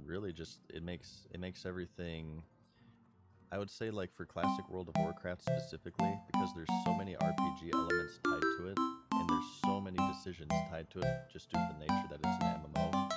really just it makes everything. I would say like for classic World of Warcraft specifically, because there's so many RPG elements tied to it, and there's so many decisions tied to it, just due to the nature that it's an MMO.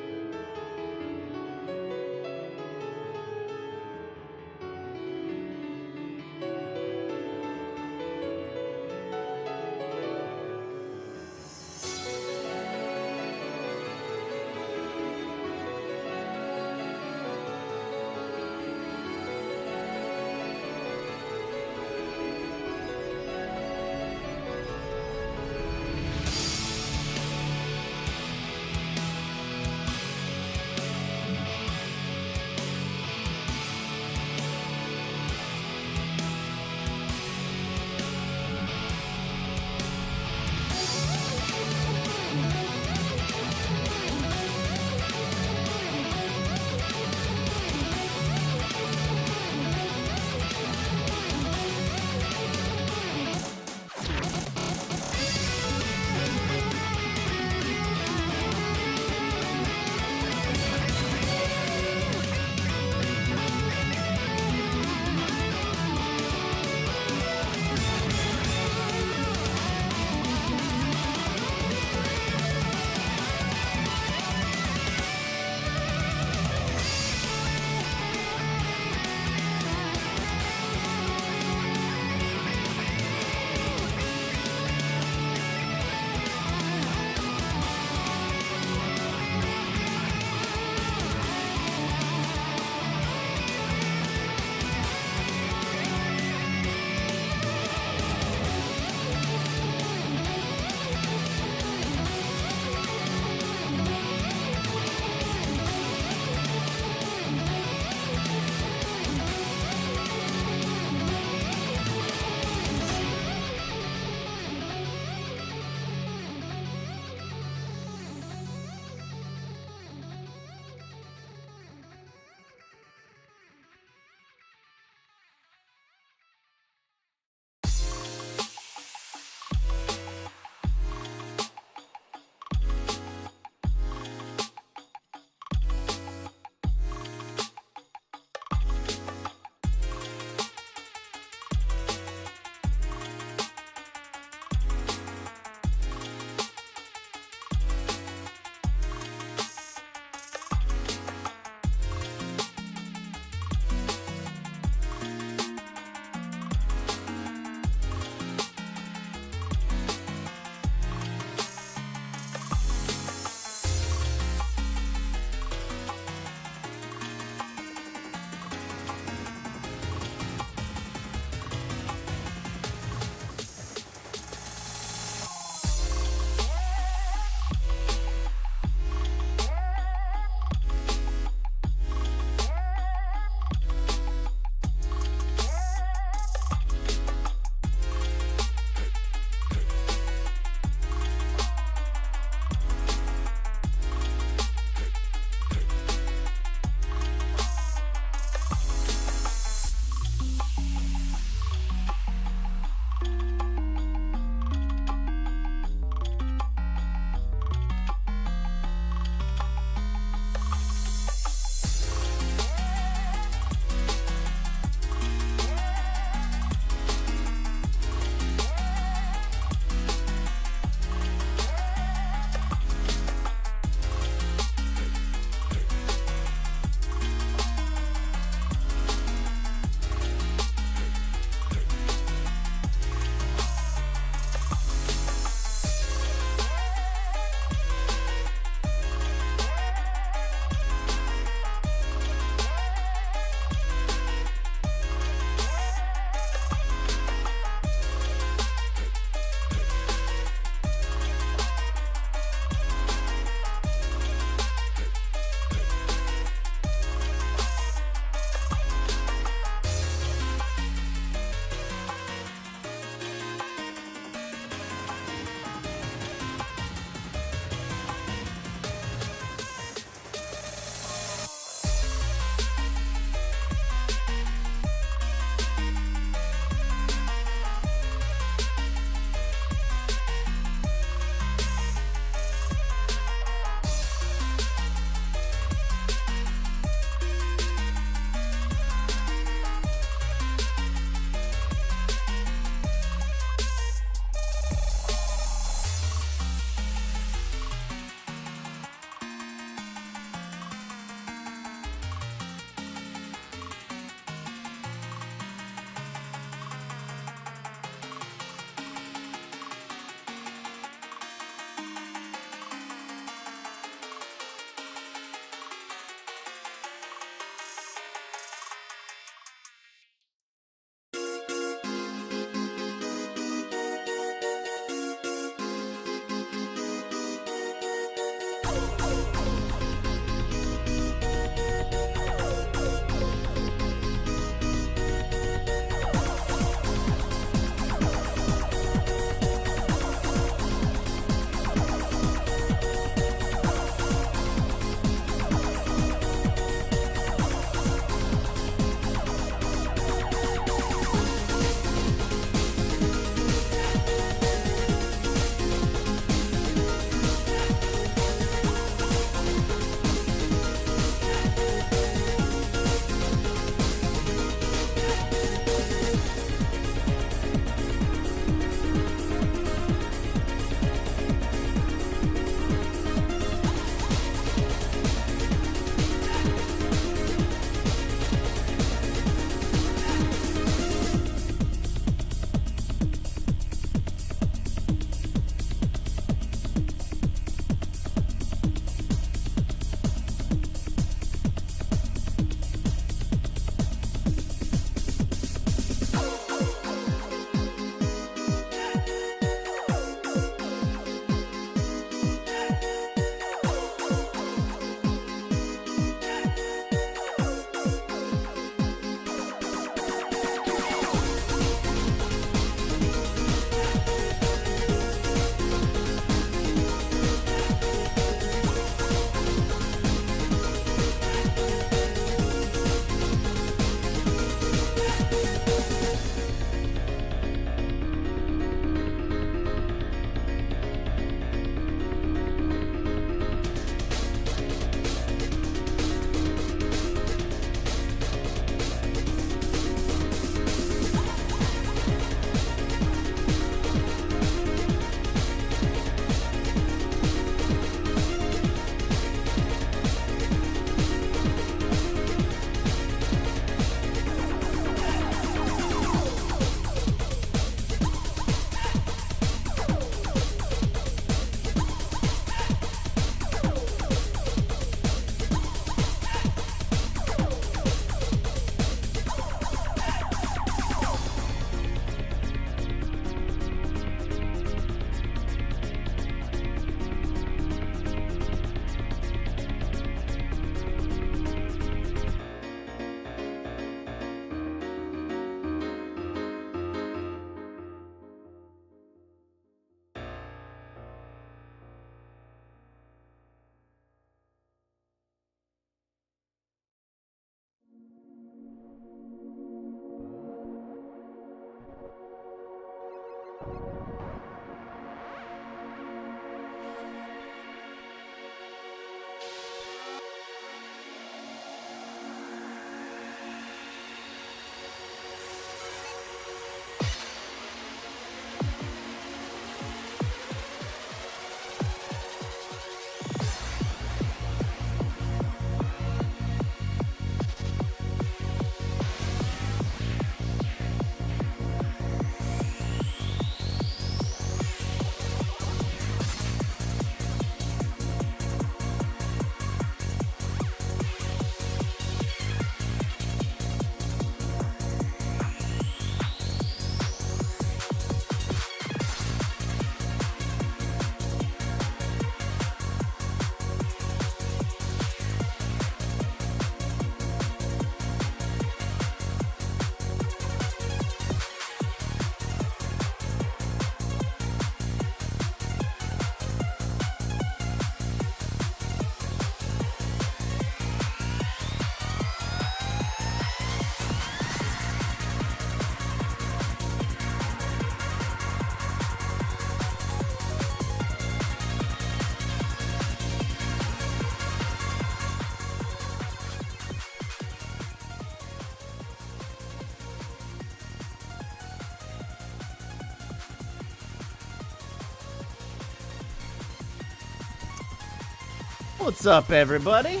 What's up, everybody?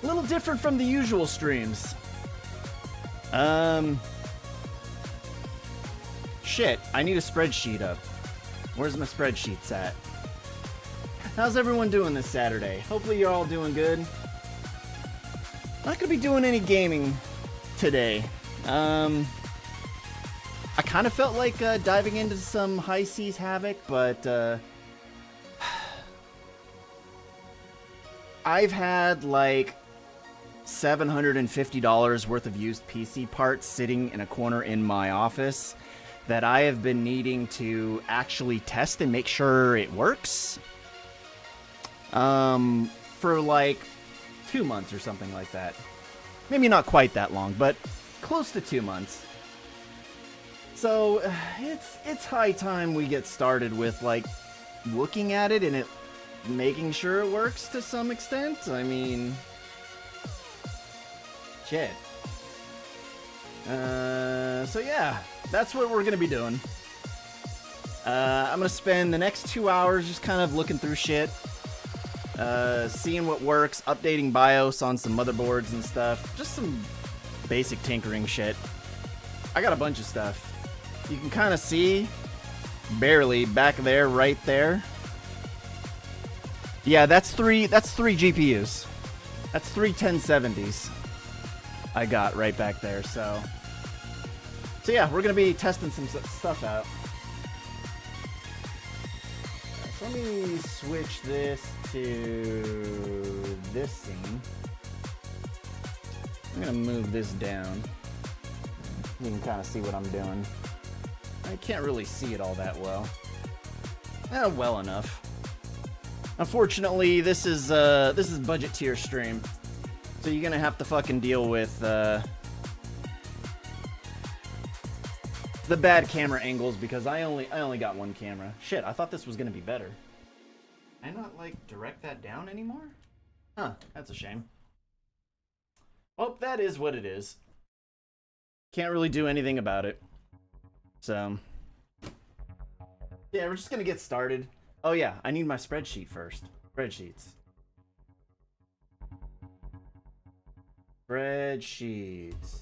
A little different from the usual streams. Shit, I need a spreadsheet up. Where's my spreadsheets at? How's everyone doing this Saturday? Hopefully you're all doing good. Not gonna be doing any gaming today. I kind of felt like diving into some High Seas Havoc, but I've had like $750 worth of used PC parts sitting in a corner in my office that I have been needing to actually test and make sure it works for like 2 months or something like that. Maybe not quite that long, but close to 2 months. So it's high time we get started with like looking at it and it making sure it works to some extent. I mean, shit. So yeah, that's what we're gonna be doing. I'm gonna spend the next 2 hours just kind of looking through shit, seeing what works, updating BIOS on some motherboards and stuff, just some basic tinkering shit. I got a bunch of stuff. You can kind of see, barely, back there, right there. Yeah, that's three GPUs. That's three 1070s I got right back there, so yeah, we're gonna be testing some stuff out. So let me switch this to this scene. I'm gonna move this down. You can kind of see what I'm doing. I can't really see it all that well. Well enough. Unfortunately, this is budget tier stream, so you're gonna have to fucking deal with the bad camera angles because I only got one camera. Shit, I thought this was gonna be better. Can I not like direct that down anymore? Huh, that's a shame. Well, that is what it is. Can't really do anything about it. So yeah, we're just gonna get started. Oh yeah, I need my spreadsheet first. Spreadsheets. Spreadsheets.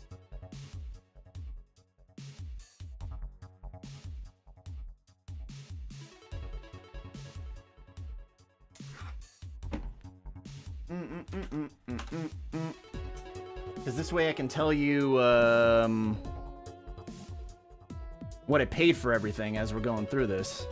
Because this way I can tell you what I paid for everything as we're going through this.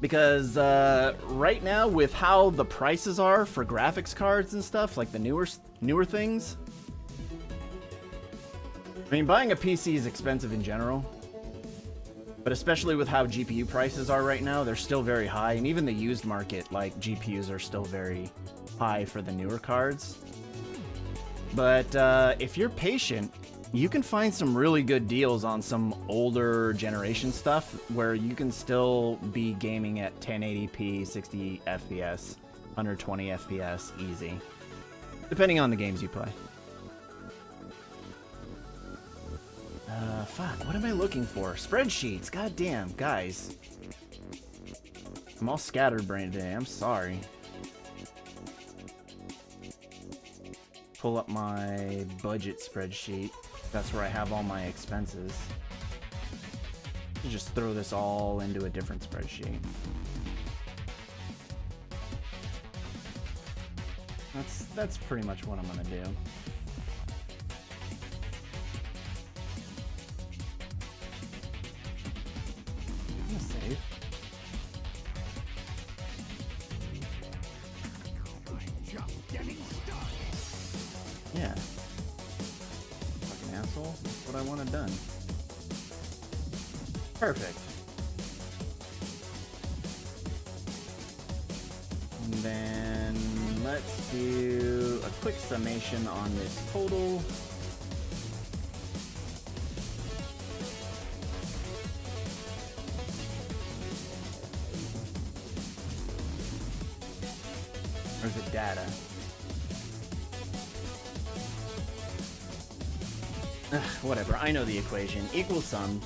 Because right now, with how the prices are for graphics cards and stuff, like the newer things, I mean, buying a PC is expensive in general, but especially with how GPU prices are right now, they're still very high, and even the used market, like GPUs, are still very high for the newer cards. But if you're patient, you can find some really good deals on some older generation stuff where you can still be gaming at 1080p, 60 FPS, 120 FPS, easy. Depending on the games you play. Fuck, what am I looking for? Spreadsheets, goddamn, guys. I'm all scatterbrained today, I'm sorry. Pull up my budget spreadsheet. That's where I have all my expenses. Just throw this all into a different spreadsheet. That's pretty much what I'm gonna do. I'm gonna save. Yeah. Fucking asshole. That's what I wanted done. Perfect. And then let's do a quick summation on this total. Or is it data? Whatever, I know the equation. Equal sum.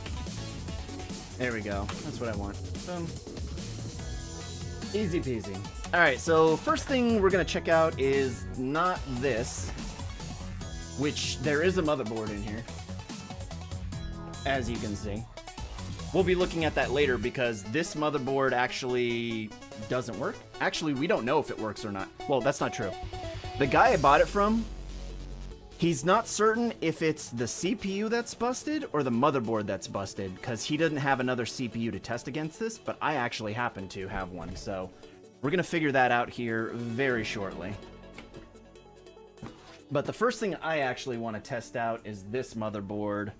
There we go. That's what I want. Boom. Easy peasy. Alright, so first thing we're going to check out is not this, which there is a motherboard in here, as you can see. We'll be looking at that later because this motherboard actually doesn't work. Actually, we don't know if it works or not. Well, that's not true. The guy I bought it from, he's not certain if it's the CPU that's busted or the motherboard that's busted because he doesn't have another CPU to test against this, but I actually happen to have one, so we're going to figure that out here very shortly. But the first thing I actually want to test out is this motherboard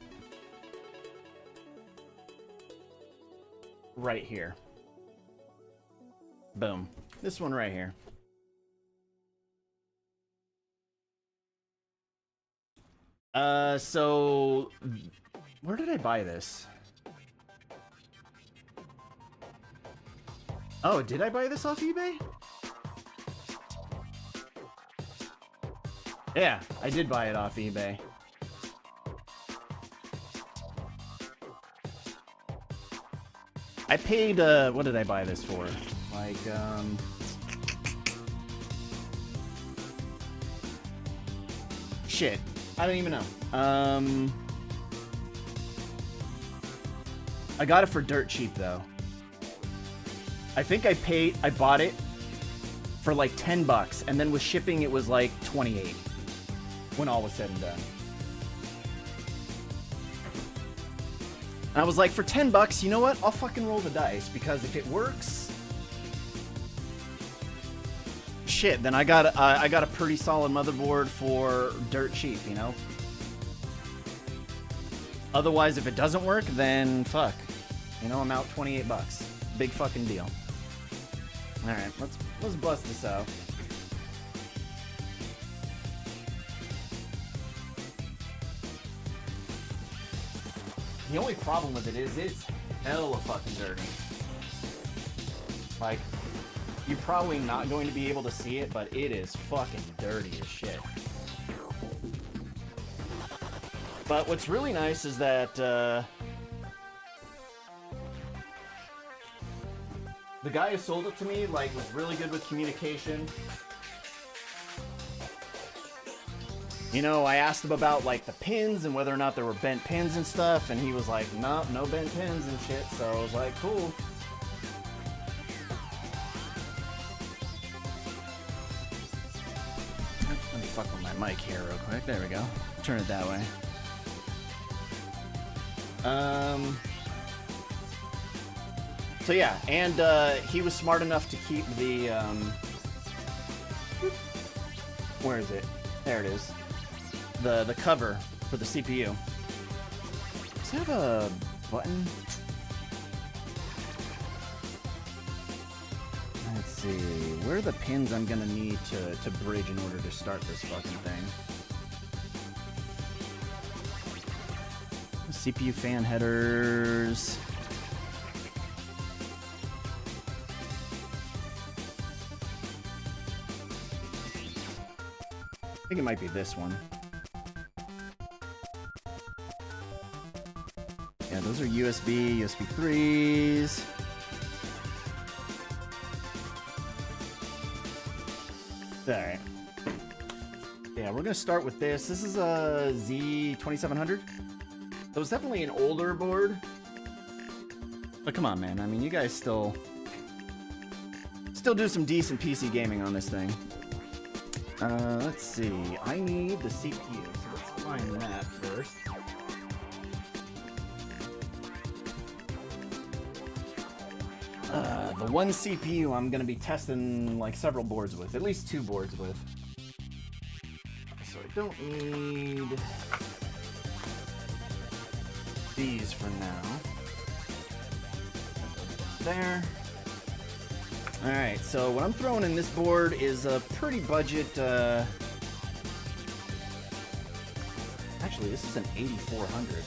right here. Boom. This one right here. So where did I buy this? Oh, did I buy this off eBay? Yeah, I did buy it off eBay. I paid, what did I buy this for? Like, shit. I don't even know. I got it for dirt cheap, though. I think I bought it for like 10 bucks, and then with shipping it was like 28 when all was said and done. And I was like, for 10 bucks, you know what? I'll fucking roll the dice, because if it works, shit, then I got a pretty solid motherboard for dirt cheap, you know? Otherwise, if it doesn't work, then fuck. You know, I'm out 28 bucks. Big fucking deal. Alright, let's bust this out. The only problem with it is it's hella fucking dirty. Like, you're probably not going to be able to see it, but it is fucking dirty as shit. But what's really nice is that the guy who sold it to me, like, was really good with communication. You know, I asked him about, like, the pins and whether or not there were bent pins and stuff, and he was like, no bent pins and shit, so I was like, cool. Let me fuck with my mic here real quick. There we go. Turn it that way. So yeah, and he was smart enough to keep the, where is it? There it is. The cover for the CPU. Does it have a button? Let's see. Where are the pins I'm gonna need to bridge in order to start this fucking thing? CPU fan headers. I think it might be this one. Yeah, those are USB 3s. Alright. Yeah, we're gonna start with this. This is a Z2700. So it's definitely an older board. But come on, man. I mean, you guys still do some decent PC gaming on this thing. Let's see. I need the CPU, so let's find that first. The one CPU I'm gonna be testing like several boards with, at least 2 boards with. So I don't need these for now. There. Alright, so what I'm throwing in this board is a pretty budget, actually this is an 8400.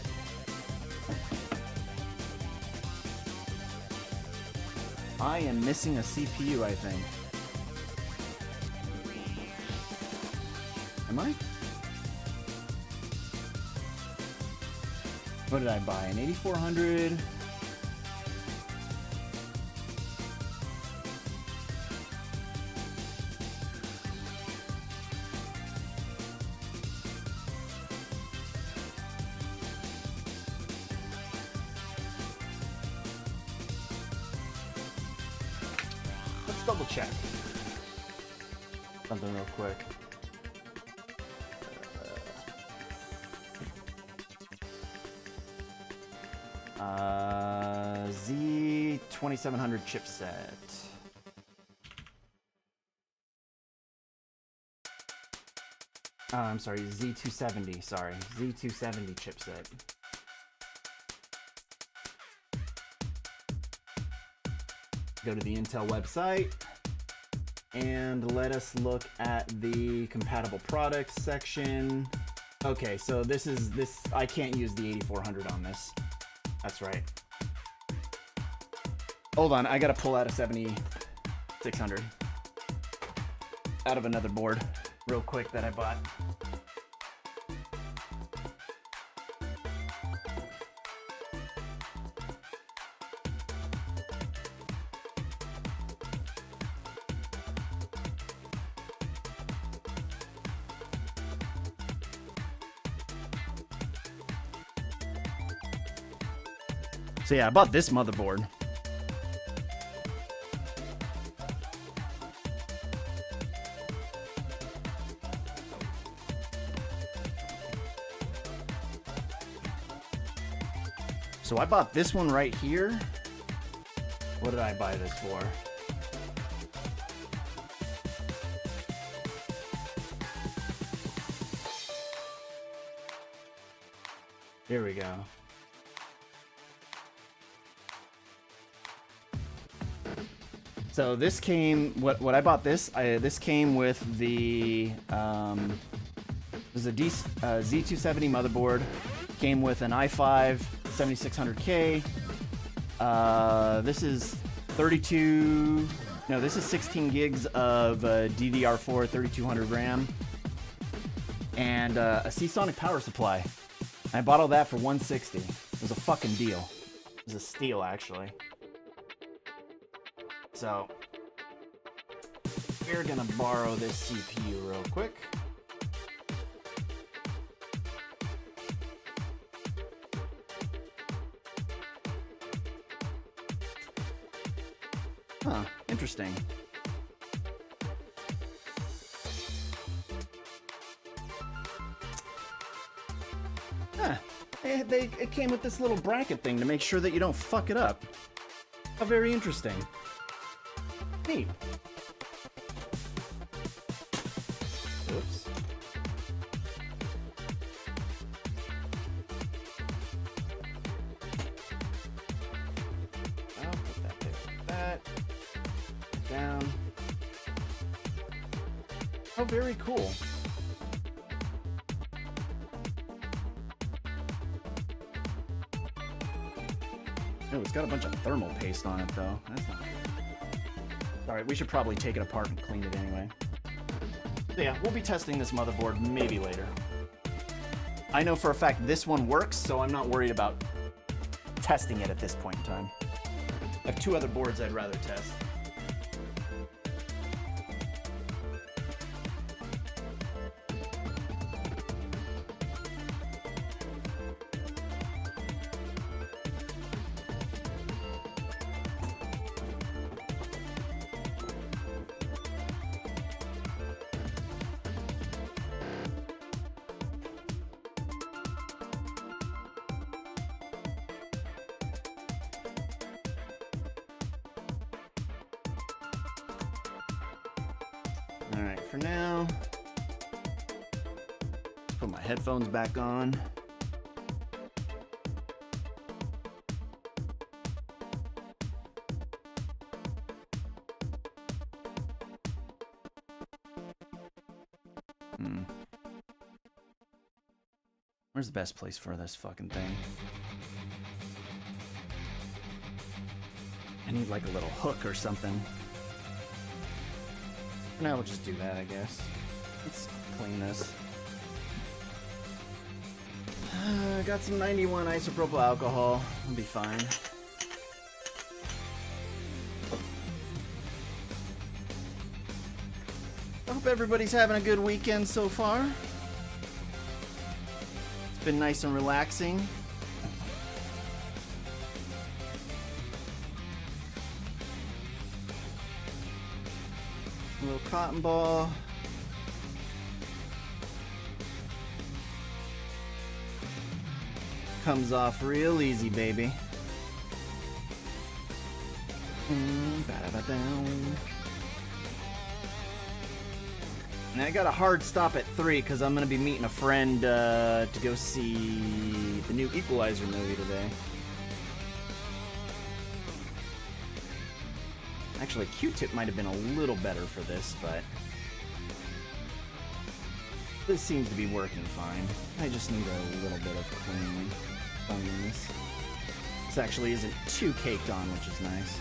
I am missing a CPU, I think. Am I? What did I buy? An 8400? double check something real quick. Z2700 chipset. I'm sorry, Z270. Sorry, Z270 chipset. Go to the Intel website and let us look at the compatible products section. Okay, so this I can't use the 8400 on this. That's right. Hold on, I gotta pull out a 7600 out of another board real quick that I bought. So yeah, I bought this motherboard. So I bought this one right here. What did I buy this for? Here we go. So this came, what I bought this, this came with the, this is a Z270 motherboard, came with an i5 7600K, this is 16 gigs of DDR4 3200 RAM, and a Seasonic power supply. I bought all that for $160. It was a fucking deal. It was a steal, actually. So, we're gonna borrow this CPU real quick. Huh, interesting. Huh, it came with this little bracket thing to make sure that you don't fuck it up. How very interesting. Neat. Oops. I'll put that there like that. Down. Oh, very cool. Oh, it's got a bunch of thermal paste on it, though. That's not good. Alright, we should probably take it apart and clean it anyway. So yeah, we'll be testing this motherboard maybe later. I know for a fact this one works, so I'm not worried about testing it at this point in time. I have two other boards I'd rather test. Alright, for now, put my headphones back on. Where's the best place for this fucking thing? I need like a little hook or something. Now we'll just do that, I guess. Let's clean this. Got some 91 isopropyl alcohol. It'll be fine. I hope everybody's having a good weekend so far. It's been nice and relaxing. little cotton ball. Comes off real easy, baby. And I got a hard stop at 3 because I'm going to be meeting a friend to go see the new Equalizer movie today. Actually, Q-tip might have been a little better for this, but this seems to be working fine. I just need a little bit of cleanliness. This actually isn't too caked on, which is nice.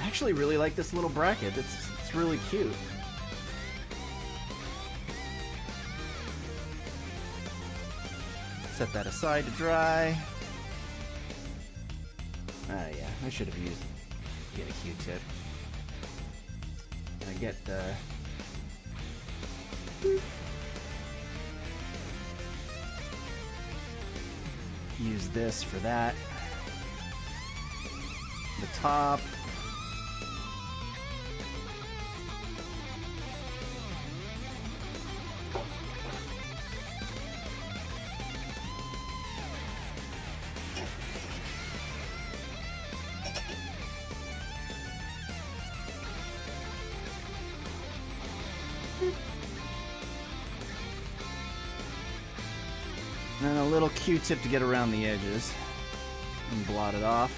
I actually really like this little bracket. It's really cute. Set that aside to dry. Yeah, I should have get a Q-tip. I get use this for that. The top. And a little Q-tip to get around the edges and blot it off.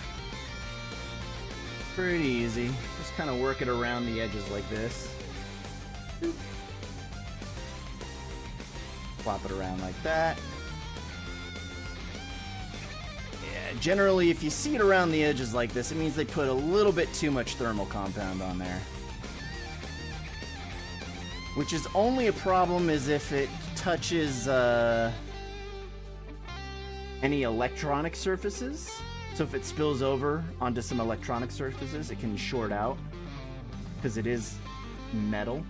Pretty easy. Just kind of work it around the edges like this. Flop it around like that. Yeah, generally if you see it around the edges like this, it means they put a little bit too much thermal compound on there. Which is only a problem is if it touches any electronic surfaces. So if it spills over onto some electronic surfaces, it can short out because it is metal.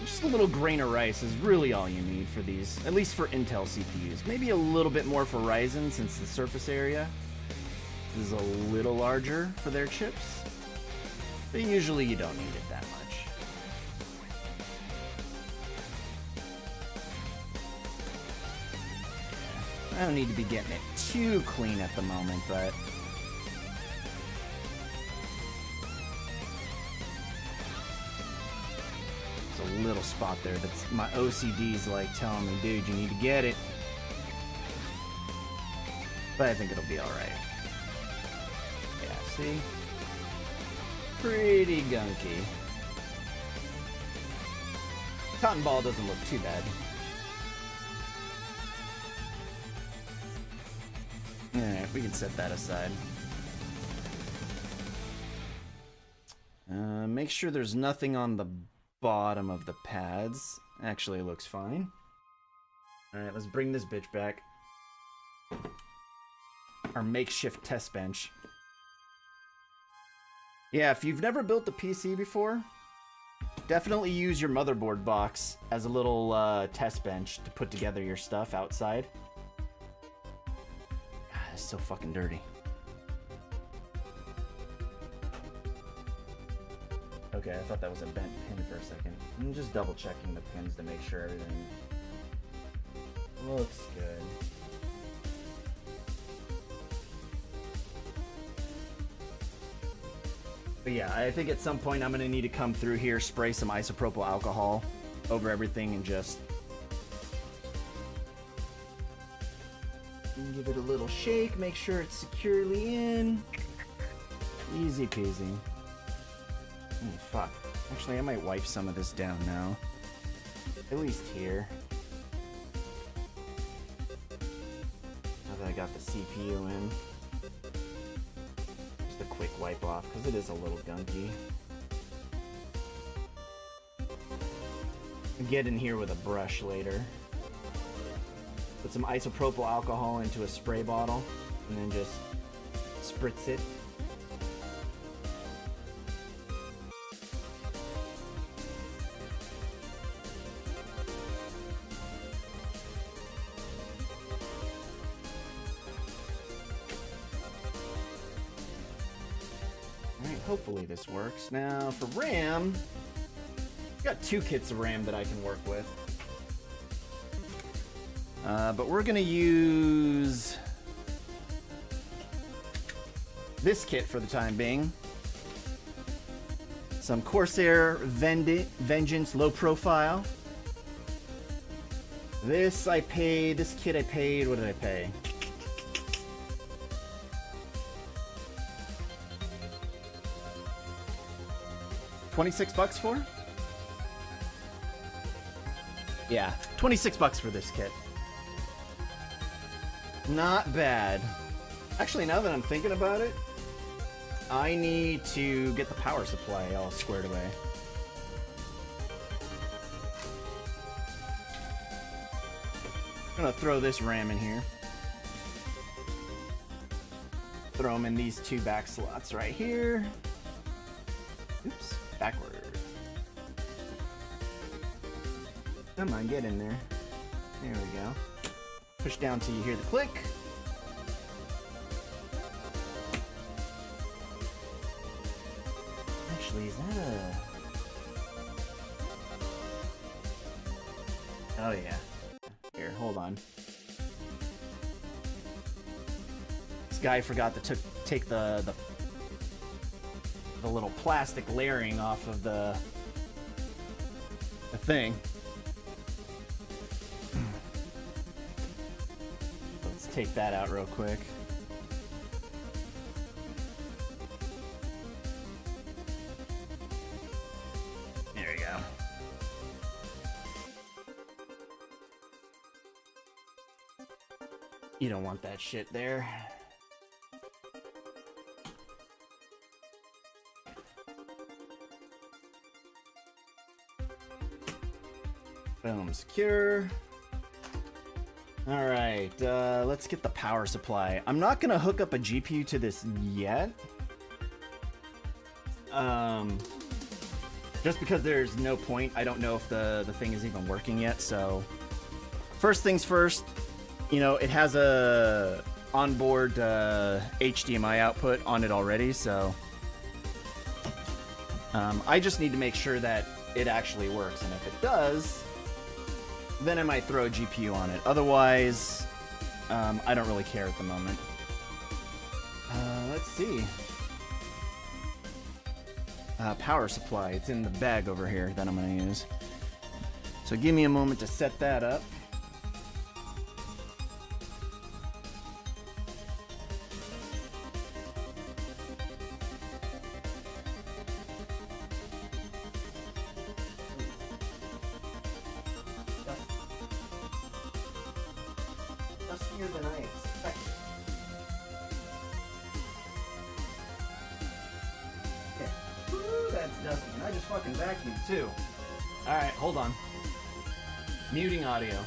Just a little grain of rice is really all you need for these, at least for Intel CPUs. Maybe a little bit more for Ryzen since the surface area is a little larger for their chips. But usually you don't need it that much. I don't need to be getting it too clean at the moment, but there's a little spot there that's my OCD's like telling me, dude, you need to get it. But I think it'll be alright. Yeah, see? Pretty gunky. Cotton ball doesn't look too bad. Alright, we can set that aside. Make sure there's nothing on the bottom of the pads. Actually, it looks fine. Alright, let's bring this bitch back. Our makeshift test bench. Yeah, if you've never built a PC before, definitely use your motherboard box as a little test bench to put together your stuff outside. It's so fucking dirty. Okay, I thought that was a bent pin for a second. I'm just double checking the pins to make sure everything looks good. But yeah, I think at some point I'm gonna need to come through here, spray some isopropyl alcohol over everything and just give it a little shake, make sure it's securely in. Easy peasy. Oh, fuck. Actually, I might wipe some of this down now. At least here. Now that I got the CPU in. Just a quick wipe off, because it is a little gunky. I'll get in here with a brush later. Put some isopropyl alcohol into a spray bottle, and then just spritz it. hopefully this works. Now, for RAM, I've got 2 kits of RAM that I can work with. But we're gonna use this kit for the time being. Some Corsair Vengeance low profile. This kit I paid, what did I pay? $26 for? Yeah, $26 for this kit. Not bad. Actually, now that I'm thinking about it, I need to get the power supply all squared away. I'm gonna throw this RAM in here. Throw them in these 2 back slots right here. Oops, backward. Come on, get in there. There we go. Push down till you hear the click. Actually, is that a... Oh, yeah. Here, hold on. This guy forgot to take the little plastic layering off of the thing. Let's take that out real quick. There we go. You don't want that shit there. Boom, secure. All right, let's get the power supply. I'm not gonna hook up a GPU to this yet. Just because there's no point. I don't know if the thing is even working yet, so. First things first, you know, it has a onboard HDMI output on it already, so. I just need to make sure that it actually works, and if it does, then I might throw a GPU on it. Otherwise, I don't really care at the moment. Let's see. Power supply. It's in the bag over here that I'm going to use. So give me a moment to set that up. Dustier than I expected. Okay. Woo, that's dusty. And I just fucking vacuumed too. Alright, hold on. Muting audio.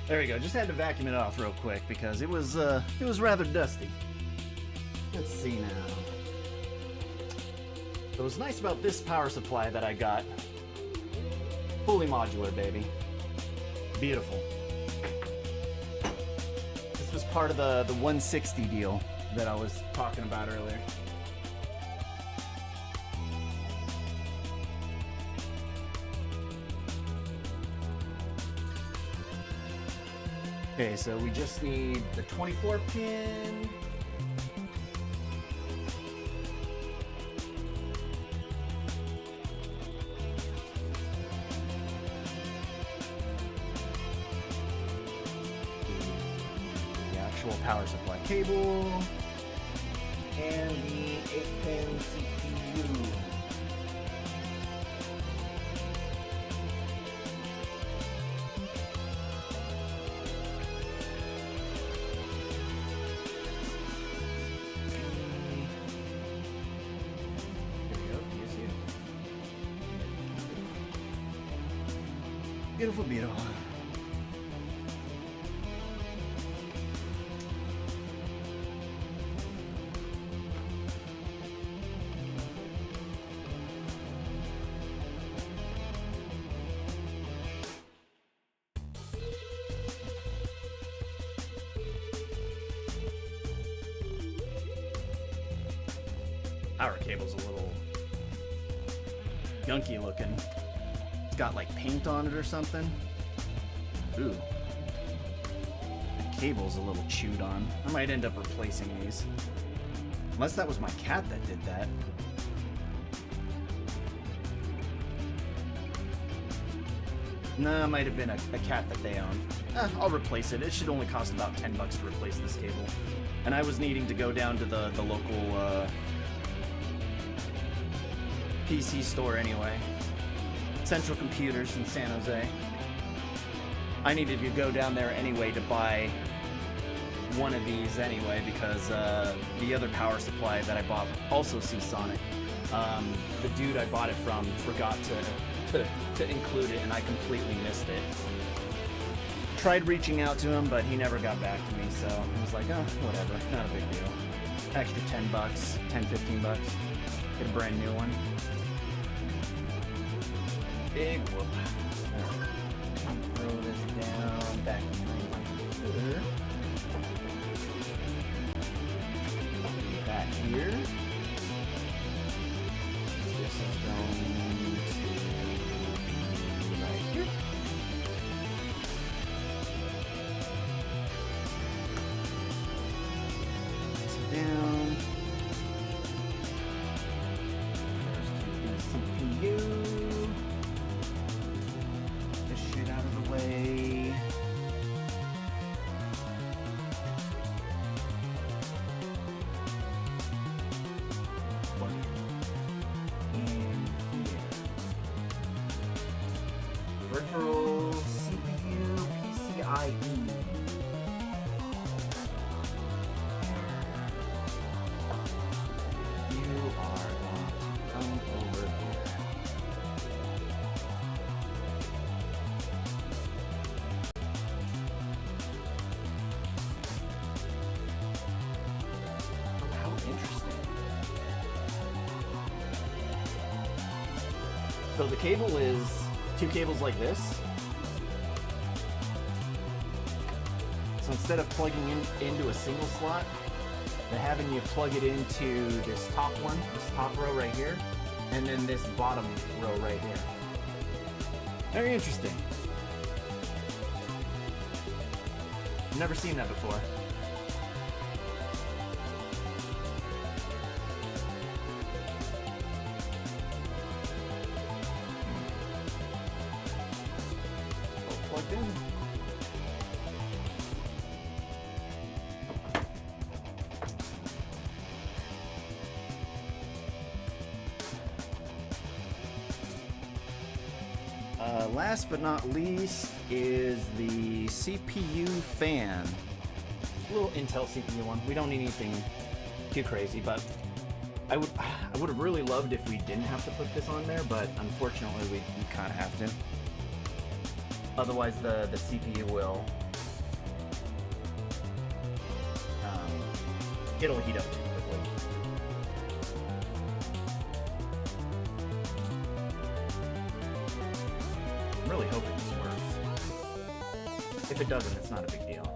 There we go. Just had to vacuum it off real quick because it was rather dusty. Let's see now. So what's nice about this power supply that I got, fully modular, baby. Beautiful. This was part of the 160 deal that I was talking about earlier. Okay, so we just need the 24 pin. The actual power supply cable. And the 8-pin CPU. Beautiful, beautiful. Power cable's a little gunky looking. It's got like paint on it or something. Ooh. The cable's a little chewed on. I might end up replacing these. Unless that was my cat that did that. Nah, it might have been a cat that they own. I'll replace it. It should only cost about $10 to replace this cable. And I was needing to go down to the local PC store anyway. Central Computers in San Jose. I needed to go down there anyway to buy one of these anyway because the other power supply that I bought, also Seasonic, the dude I bought it from forgot to include it and I completely missed it. Tried reaching out to him, but he never got back to me, so I was like, oh, whatever, not a big deal. Extra $10, $10-15. Get a brand new one. Big whoop. Throw this down back behind my computer. Back here. This is going to right here. Sit down. There's CPU. Out of the way. Plug in here. Peripheral CPU PCIe. You are going to come over here. So the cable is two cables like this. So instead of plugging into a single slot, they're having you plug it into this top one, this top row right here, and then this bottom row right here. Very interesting. Never seen that before. Plugged in. Last but not least is the CPU fan. A little Intel CPU one. We don't need anything too crazy, but I would have really loved if we didn't have to put this on there, but unfortunately we kind of have to. Otherwise the CPU will it'll heat up too quickly. I'm really hoping this works. If it doesn't, it's not a big deal.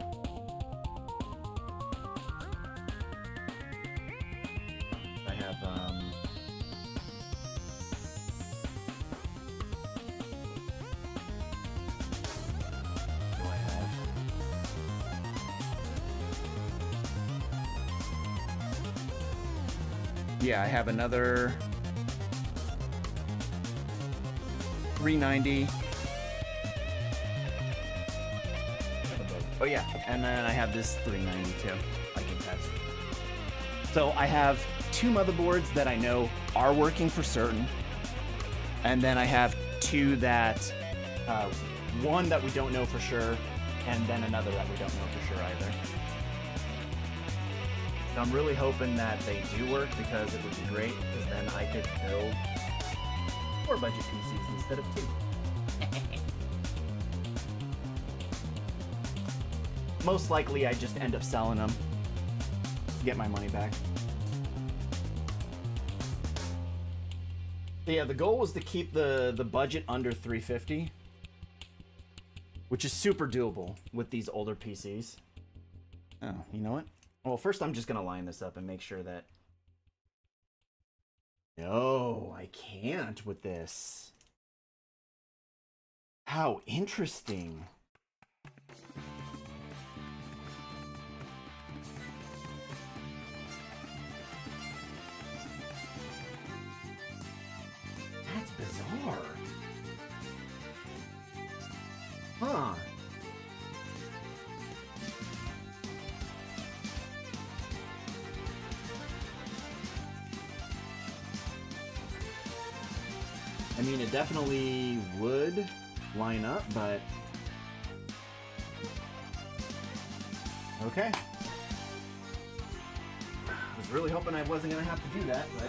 I have, what do I have? Yeah, I have another 390. Oh yeah, and then I have this 390 too. I think that's. So I have two motherboards that I know are working for certain, and then I have two that, one that we don't know for sure, and then another that we don't know for sure either. So I'm really hoping that they do work, because it would be great, because then I could build 4 budget PCs instead of 2. Most likely I just end up selling them to get my money back. So yeah, the goal was to keep the budget under 350, which is super doable with these older PCs. Oh, you know what? Well, first I'm just gonna line this up and make sure that... No, I can't with this. How interesting. That's bizarre. Huh. I mean, it definitely would line up, but... Okay. I was really hoping I wasn't gonna have to do that, but...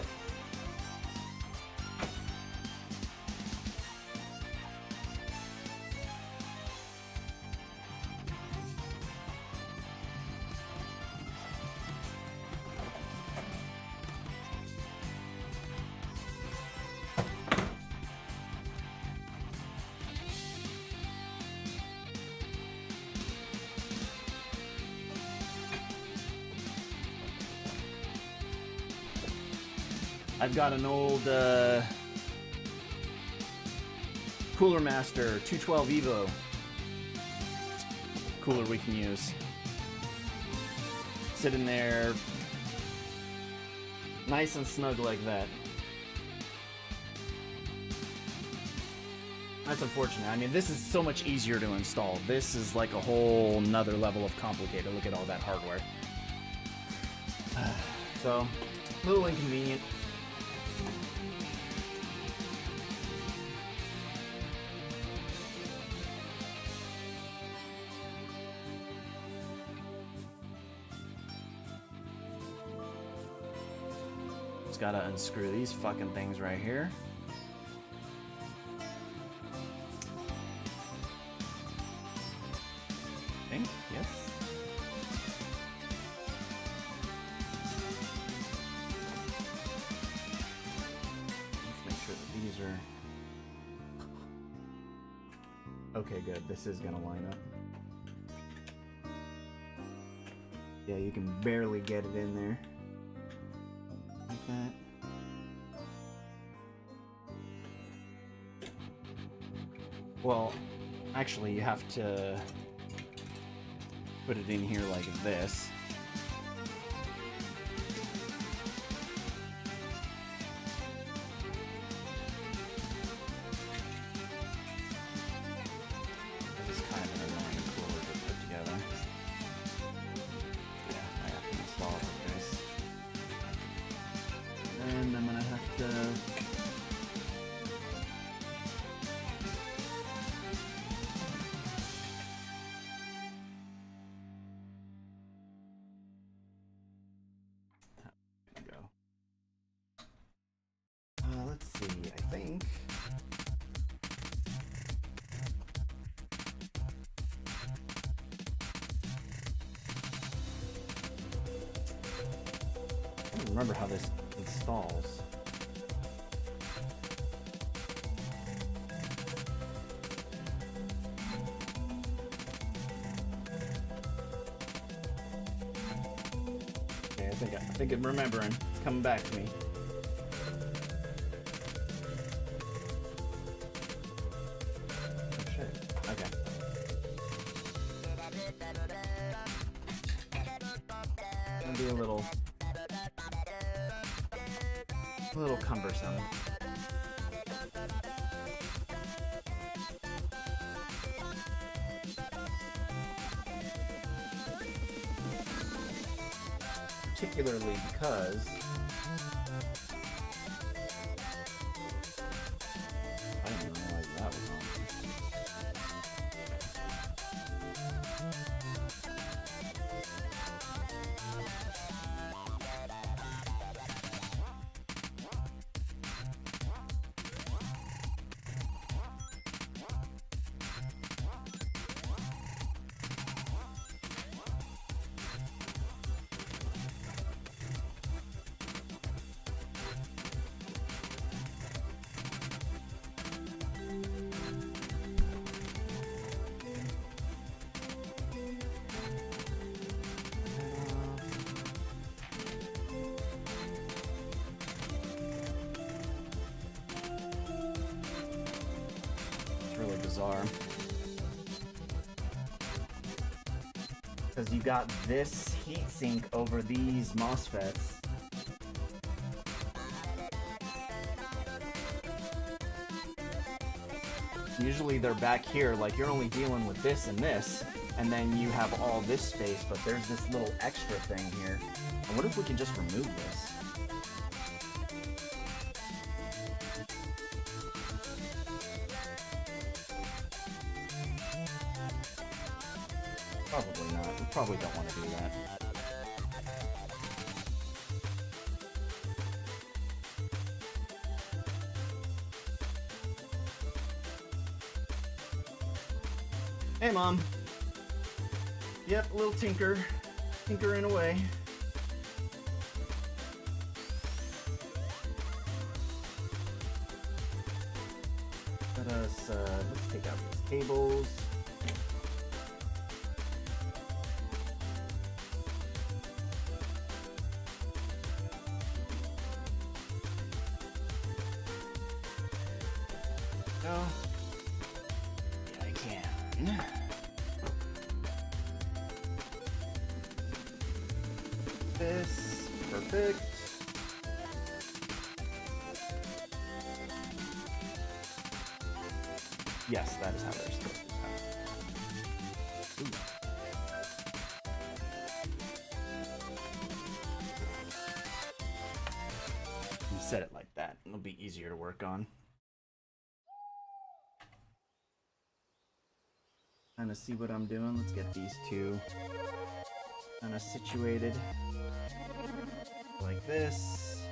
I've got an old Cooler Master 212 Evo cooler we can use. Sitting there nice and snug like that. That's unfortunate. I mean, this is so much easier to install. This is like a whole nother level of complicated. Look at all that hardware. So, a little inconvenient. Just gotta unscrew these fucking things right here. I think, yes. Let's make sure that these are... Okay, good. This is gonna line up. Yeah, you can barely get it in there. Like that. Well, actually, you have to put it in here like this. This is kind of an annoying cooler to put together. Yeah, I have to install it like this. And I'm gonna have to... let's see, I think... remember how this installs. Okay, I think I'm remembering. It's coming back to me. Oh shit. Okay. Gonna be a little cumbersome. Particularly because I didn't even realize that was on. Really bizarre. Because you got this heatsink over these MOSFETs. Usually they're back here, like you're only dealing with this, and then you have all this space, but there's this little extra thing here. And what if we can just remove this? Probably not. We probably don't want to do that. Hey, Mom. Yep, a little tinkering away. Let's take out these cables. No. Yeah, I can. This, perfect. Yes, that is how they're supposed to go. Ooh. Set it like that. It'll be easier to work on. Kind of see what I'm doing. Let's get these two kind of situated like this.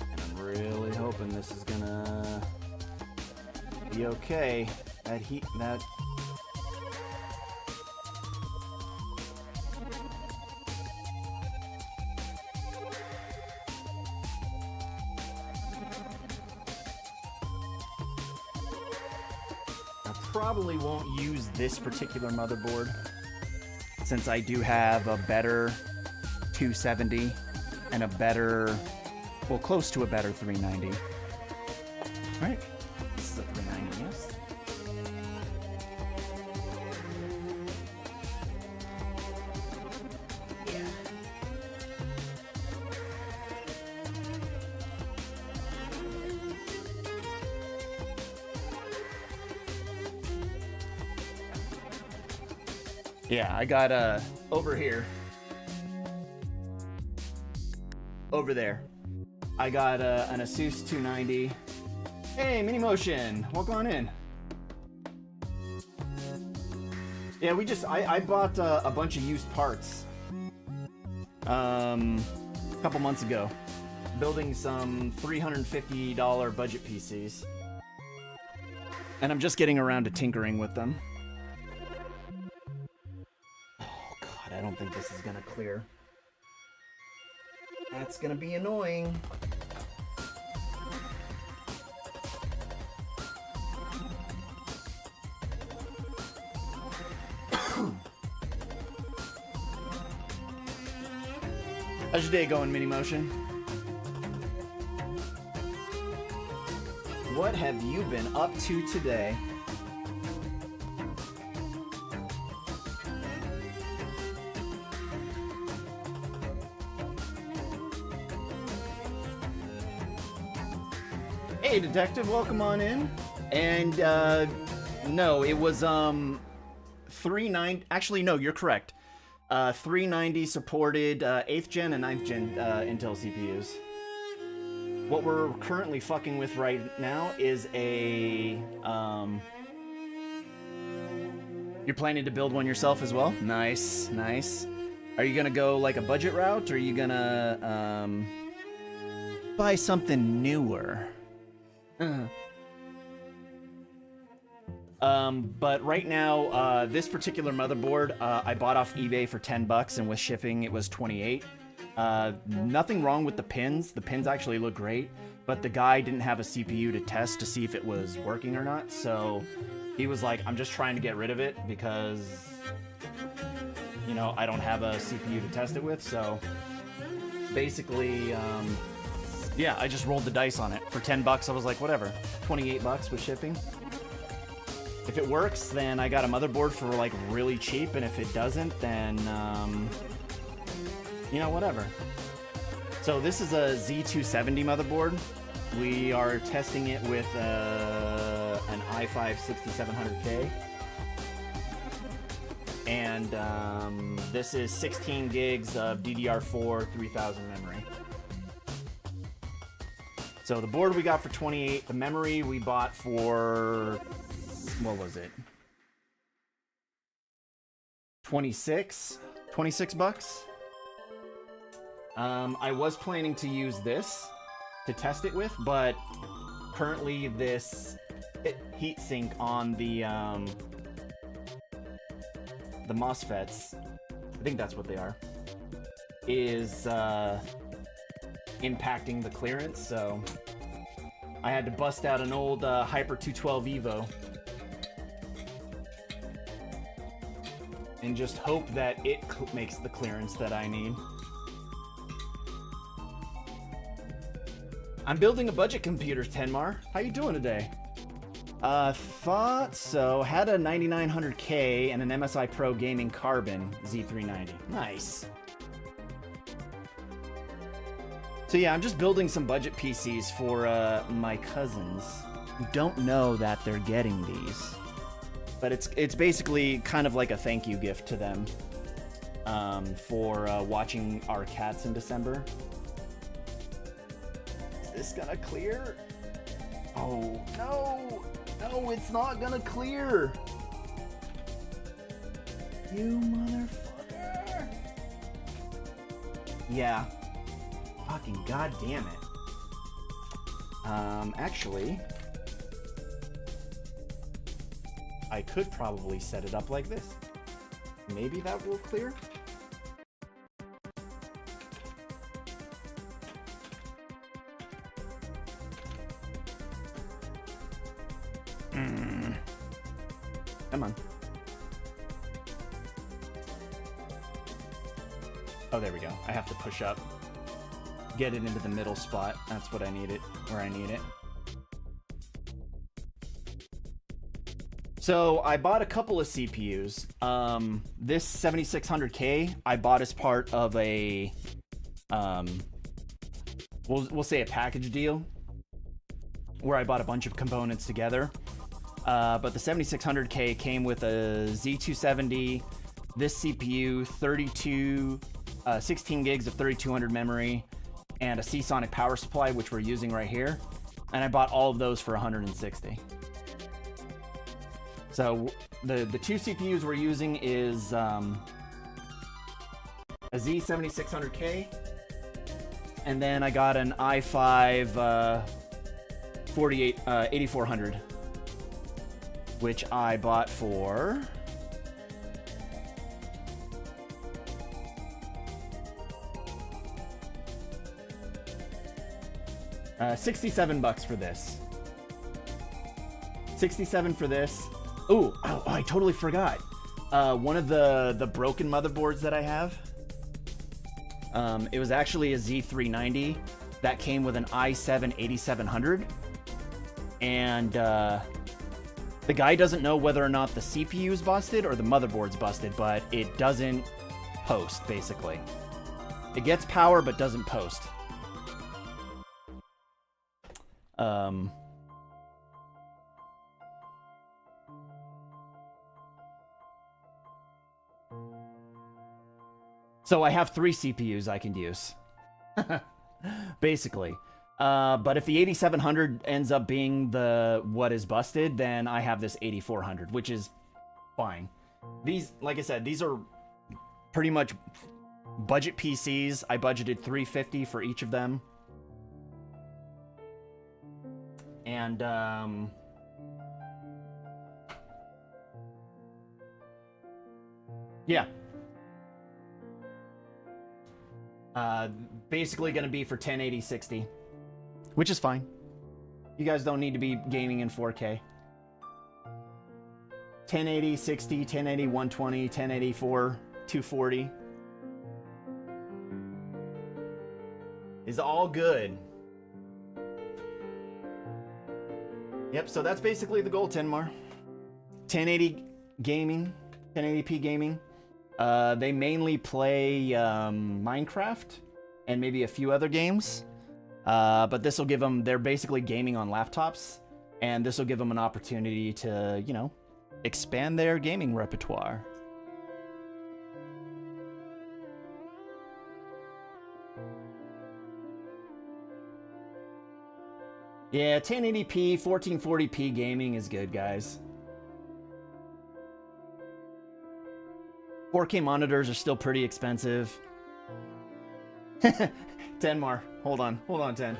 And I'm really hoping this is gonna be okay. That probably won't use this particular motherboard since I do have a better 270 and a better, well, close to a better 390. All right, this is a 390, yes. Yeah, I got over here. Over there. I got an Asus 290. Hey, Mini Motion, welcome on in. Yeah, I bought a bunch of used parts a couple months ago. building some $350 budget PCs. And I'm just getting around to tinkering with them. Oh god, I don't think this is gonna clear. That's gonna be annoying. How's your day going, Mini Motion? What have you been up to today? Hey, Detective, welcome on in. And, no, it was, 390. Actually, no, you're correct. 390 supported 8th gen and 9th gen Intel CPUs. What we're currently fucking with right now is a, You're planning to build one yourself as well? Nice, nice. Are you gonna go like a budget route, or are you gonna, buy something newer? But right now, this particular motherboard, I bought off eBay for 10 bucks, and with shipping, it was 28. Nothing wrong with the pins. The pins actually look great, but the guy didn't have a CPU to test to see if it was working or not, so he was like, I'm just trying to get rid of it because, you know, I don't have a CPU to test it with, so basically, yeah, I just rolled the dice on it. For 10 bucks, I was like, whatever. 28 bucks with shipping. If it works, then I got a motherboard for like really cheap, and if it doesn't, then, you know, whatever. So this is a Z270 motherboard. We are testing it with an i5 6700K. And this is 16 gigs of DDR4 3000 memory. So the board we got for 28, the memory we bought for, what was it? 26 bucks. I was planning to use this to test it with, but currently this heatsink on the MOSFETs, I think that's what they are, is impacting the clearance, so I had to bust out an old Hyper 212 Evo and just hope that it makes the clearance that I need. I'm building a budget computer, Tenmar. How you doing today? Thought so. Had a 9900K and an MSI Pro Gaming Carbon Z390. Nice. So yeah, I'm just building some budget PCs for my cousins who don't know that they're getting these. But it's basically kind of like a thank you gift to them for watching our cats in December. Is this gonna clear? Oh, no! No, it's not gonna clear! You motherfucker! Yeah. Fucking goddamn it. Actually, I could probably set it up like this. Maybe that will clear? Come on. Oh, there we go. I have to push up. Get it into the middle spot. That's what I need it, where I need it. So I bought a couple of CPUs. This 7600K I bought as part of a, we'll say a package deal, where I bought a bunch of components together. But the 7600K came with a Z270, this CPU, 16 gigs of 3200 memory, and a Seasonic power supply, which we're using right here. And I bought all of those for 160. So the two CPUs we're using is a Z7600K And then I got an i5 8400, which I bought for $67 for this. 67 for this. Ooh, oh, I totally forgot. One of the broken motherboards that I have, it was actually a Z390 that came with an i7 8700, and the guy doesn't know whether or not the CPU's busted or the motherboard's busted, but it doesn't post, basically. It gets power but doesn't post. So I have 3 CPUs I can use, basically. But if the 8700 ends up being what is busted, then I have this 8400, which is fine. These, like I said, these are pretty much budget PCs. I budgeted $350 for each of them. And yeah. Basically going to be for 1080 60, which is fine. You guys don't need to be gaming in 4K. 1080 60, 1080 120, 1080 240 is all good. Yep, so that's basically the goal, Tenmar. 1080 gaming, 1080p gaming. They mainly play Minecraft and maybe a few other games. But this will give them, they're basically gaming on laptops, and this will give them an opportunity to, you know, expand their gaming repertoire. Yeah, 1080p, 1440p gaming is good, guys. 4K monitors are still pretty expensive. Tenmar, hold on, 10.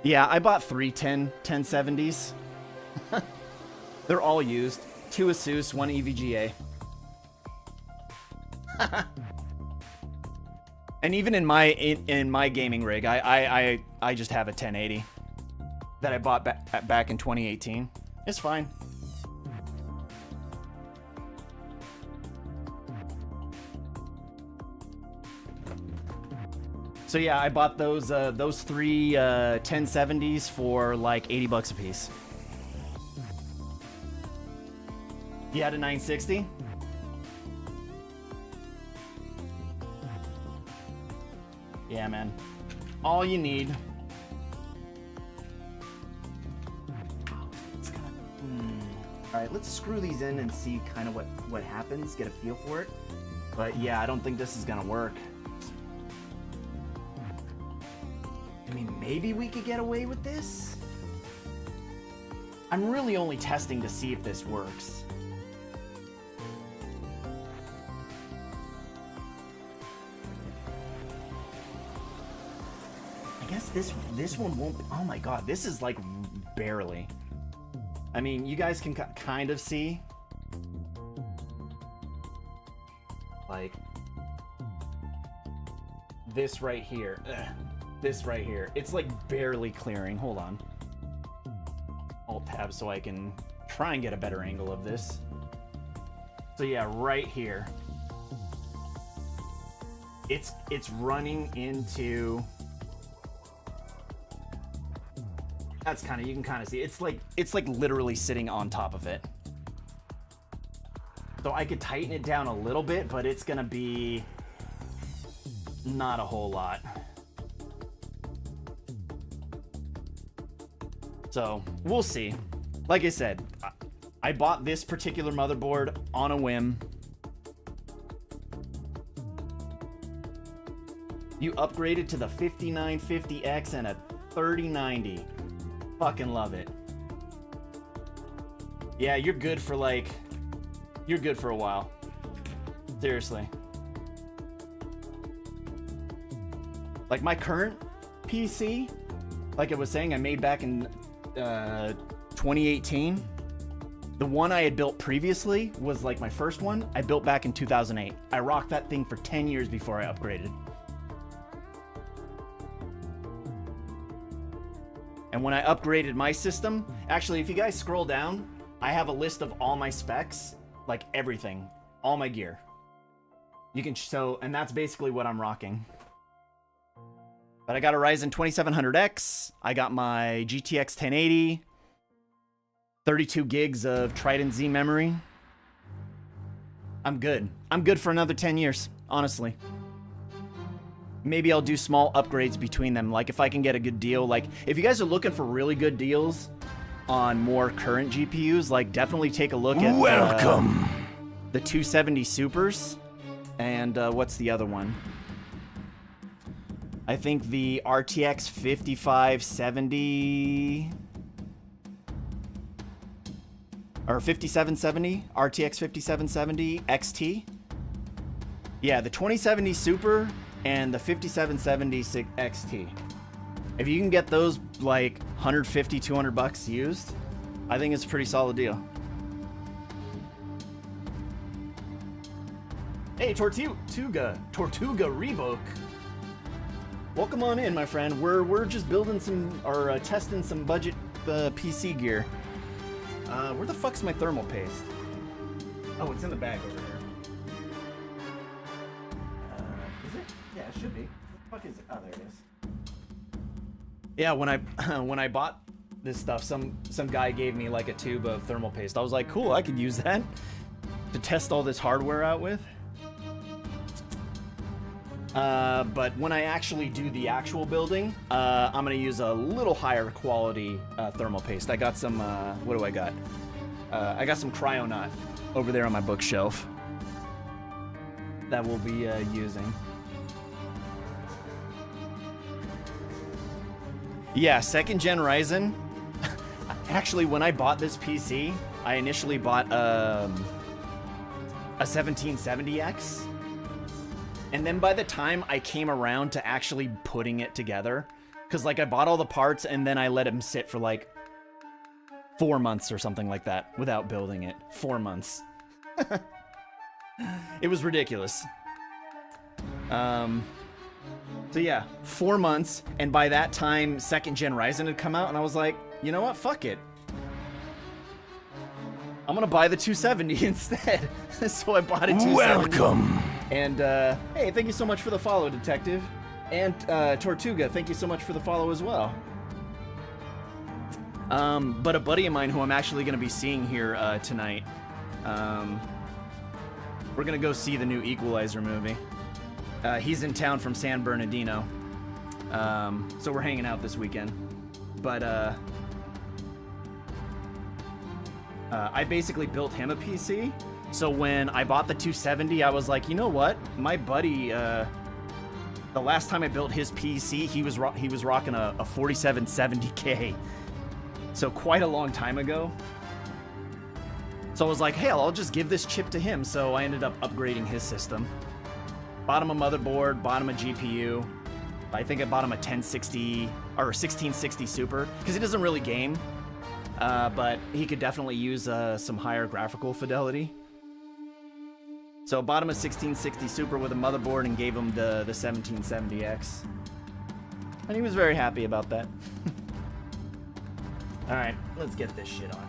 Yeah, I bought 3 1070s. They're all used. 2 Asus, 1 EVGA. And even in my gaming rig, I just have a 1080 that I bought back in 2018. It's fine. So yeah, I bought those 3 1070s for like $80 a piece. You had a 960? Yeah, man. All you need. Alright, let's screw these in and see kind of what happens, get a feel for it. But yeah, I don't think this is gonna work. I mean, maybe we could get away with this? I'm really only testing to see if this works. I guess this one won't. Oh my god, this is like barely. I mean, you guys can kind of see. Like this right here. Ugh. This right here. It's like barely clearing. Hold on. Alt-tab so I can try and get a better angle of this. So yeah, right here. It's running into. That's kind of, you can kind of see. It's like literally sitting on top of it. So I could tighten it down a little bit, but it's gonna be not a whole lot. So we'll see. Like I said, I bought this particular motherboard on a whim. You upgraded to the 5950X and a 3090. Fucking love it. Yeah, you're good for like... You're good for a while. Seriously. Like my current PC, like I was saying, I made back in 2018. The one I had built previously was like my first one. I built back in 2008. I rocked that thing for 10 years before I upgraded. And when I upgraded my system, actually, if you guys scroll down, I have a list of all my specs, like everything, all my gear. You can and that's basically what I'm rocking. But I got a Ryzen 2700X. I got my GTX 1080, 32 gigs of Trident Z memory. I'm good. I'm good for another 10 years, honestly. Maybe I'll do small upgrades between them. Like if I can get a good deal, like if you guys are looking for really good deals on more current GPUs, like definitely take a look at the 270 Supers. And what's the other one? I think the RTX 5570 or 5770, RTX 5770 XT. Yeah, the 2070 Super and the 5770 XT. If you can get those like 150, 200 bucks used, I think it's a pretty solid deal. Hey, Tortuga Rebook. Welcome on in, my friend. We're just building some, or testing some budget PC gear. Where the fuck's my thermal paste? Oh, it's in the bag over here. Is it? Yeah, it should be. What the fuck is it? Oh, there it is. Yeah, when I bought this stuff, some guy gave me like a tube of thermal paste. I was like, cool, I could use that to test all this hardware out with. But when I actually do the actual building, I'm gonna use a little higher quality thermal paste. I got some, what do I got? I got some Cryonaut over there on my bookshelf that we'll be using. Yeah, second gen Ryzen. Actually, when I bought this PC, I initially bought a 1770X. And then by the time I came around to actually putting it together, because like I bought all the parts and then I let them sit for like 4 months or something like that without building it. 4 months. It was ridiculous. So yeah, 4 months, and by that time, second gen Ryzen had come out, and I was like, you know what? Fuck it. I'm gonna buy the 270 instead. So I bought a 270. Welcome. And hey, thank you so much for the follow, Detective. And Tortuga, thank you so much for the follow as well. But a buddy of mine who I'm actually gonna be seeing here tonight, we're gonna go see the new Equalizer movie. He's in town from San Bernardino, so we're hanging out this weekend. But I basically built him a PC. So when I bought the 270, I was like, you know what? My buddy, the last time I built his PC, he was rocking a 4770K. So quite a long time ago. So I was like, hey, I'll just give this chip to him. So I ended up upgrading his system. Bought him a motherboard, bought him a GPU. I think I bought him a 1060 or a 1660 Super because he doesn't really game, but he could definitely use some higher graphical fidelity. So I bought him a 1660 Super with a motherboard and gave him the 1770X, and he was very happy about that. All right, let's get this shit on,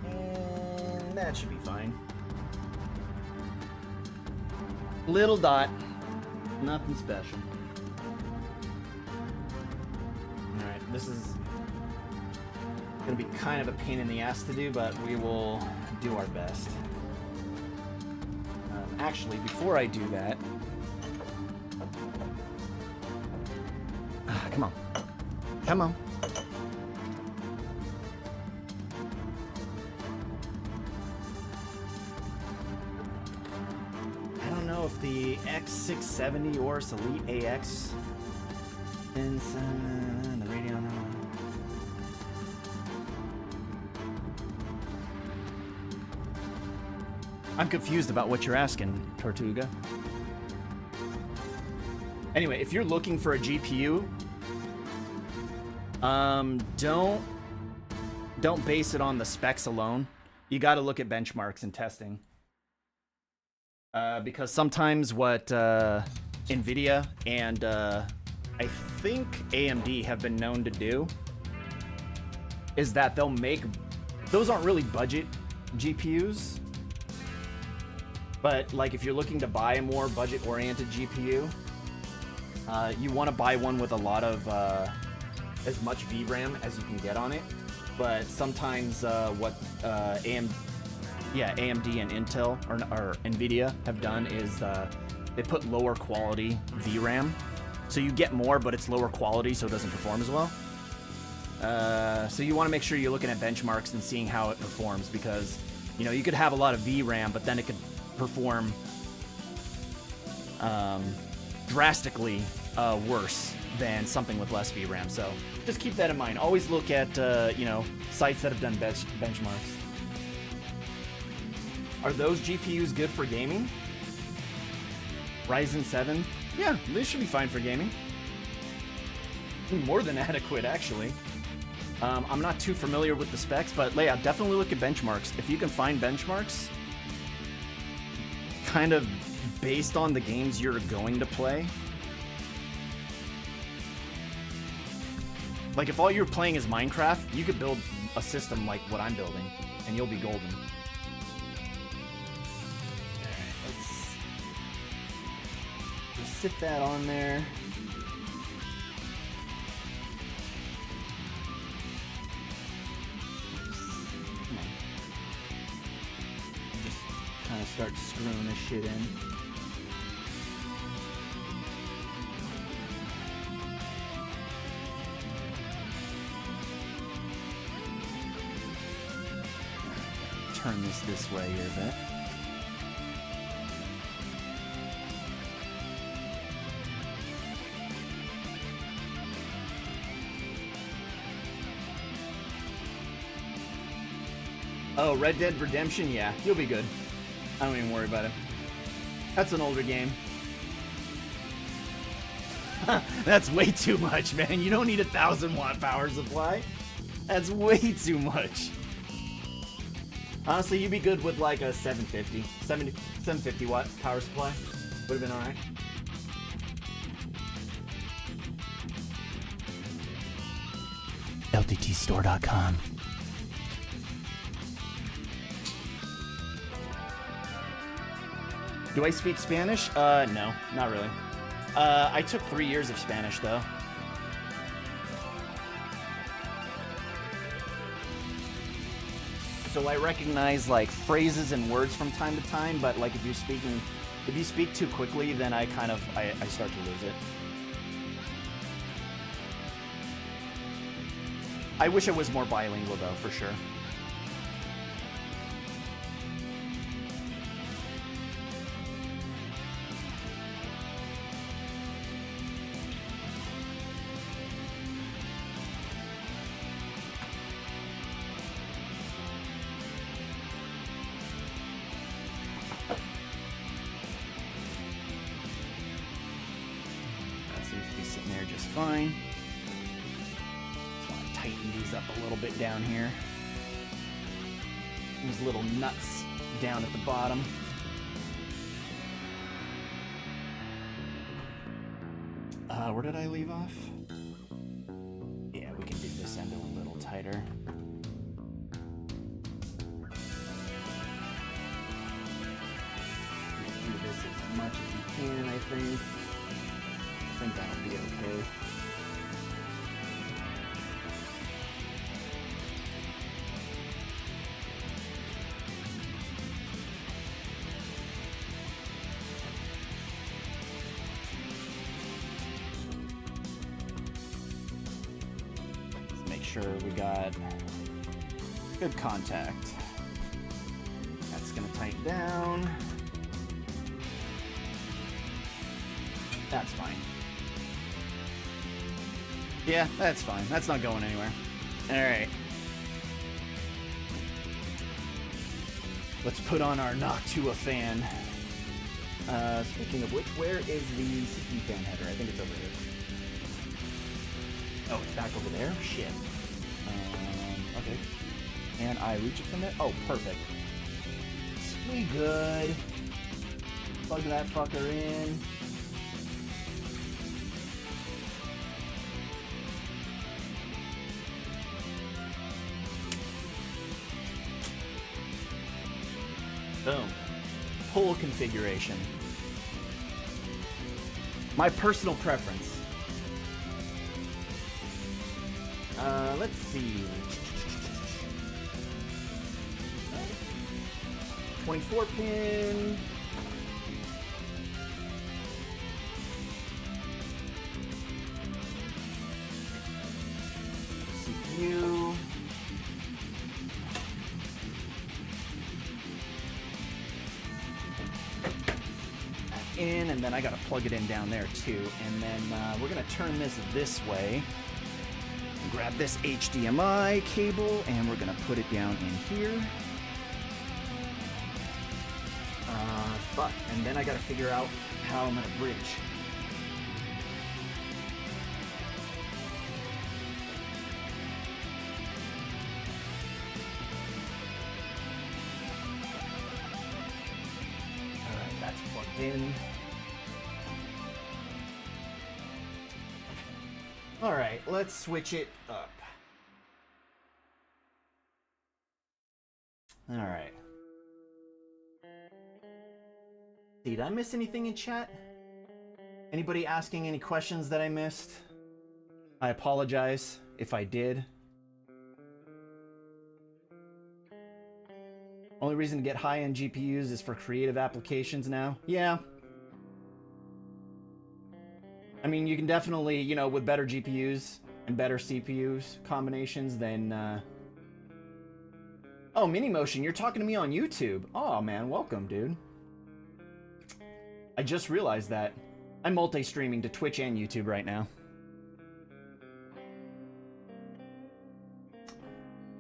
and that should be fine. Little dot. Nothing special. Alright, this is gonna be kind of a pain in the ass to do, but we will do our best. Actually, before I do that... come on. Come on. If the X670 or Elite AX and the Radeon. I'm confused about what you're asking, Tortuga. Anyway, if you're looking for a GPU, don't base it on the specs alone. You got to look at benchmarks and testing. Because sometimes what NVIDIA and I think AMD have been known to do is that they'll make... Those aren't really budget GPUs. But like if you're looking to buy a more budget-oriented GPU, you want to buy one with a lot of as much VRAM as you can get on it. But sometimes what AMD and Intel or NVIDIA have done is they put lower quality VRAM. So you get more, but it's lower quality, so it doesn't perform as well. So you want to make sure you're looking at benchmarks and seeing how it performs, because you know you could have a lot of VRAM, but then it could perform drastically worse than something with less VRAM. So just keep that in mind. Always look at you know, sites that have done benchmarks. Are those GPUs good for gaming? Ryzen 7? Yeah, they should be fine for gaming. More than adequate, actually. I'm not too familiar with the specs, but yeah, definitely look at benchmarks. If you can find benchmarks, kind of based on the games you're going to play. Like if all you're playing is Minecraft, you could build a system like what I'm building, and you'll be golden. Let's just sit that on there. Kind of start screwing this shit in. Turn this way here a bit. Oh, Red Dead Redemption? Yeah, you'll be good. I don't even worry about it. That's an older game. That's way too much, man. You don't need a 1,000-watt power supply. That's way too much. Honestly, you'd be good with like a 750 watt power supply. Would have been alright. LTTstore.com. Do I speak Spanish? No, not really. I took 3 years of Spanish, though. So I recognize, like, phrases and words from time to time, but, like, if you speak too quickly, then I start to lose it. I wish I was more bilingual, though, for sure. Fine. Just want to tighten these up a little bit down here. These little nuts down at the bottom. Where did I leave off? Yeah, we can do this end a little tighter. Do this as much as you can, I think. I think that'll be okay. Let's make sure we got good contact. That's gonna tighten down. That's fine. Yeah, that's fine. That's not going anywhere. Alright. Let's put on our Noctua fan. Speaking of which, where is the CPU fan header? I think it's over here. Oh, it's back over there? Shit. Okay. Can I reach it from there? Oh, perfect. We good. Plug that fucker in. Boom. Pull configuration. My personal preference. Let's see. 24 pin. CPU. In, and then I gotta plug it in down there too. And then we're gonna turn this way. Grab this HDMI cable, and we're gonna put it down in here. Fuck. And then I gotta figure out how I'm gonna bridge. Alright, that's plugged in. Alright, let's switch it up. Alright. Did I miss anything in chat? Anybody asking any questions that I missed? I apologize if I did. Only reason to get high-end GPUs is for creative applications now? Yeah. I mean, you can definitely, you know, with better GPUs and better CPUs combinations, then, Oh, Minimotion, you're talking to me on YouTube. Oh, man, welcome, dude. I just realized that. I'm multi-streaming to Twitch and YouTube right now.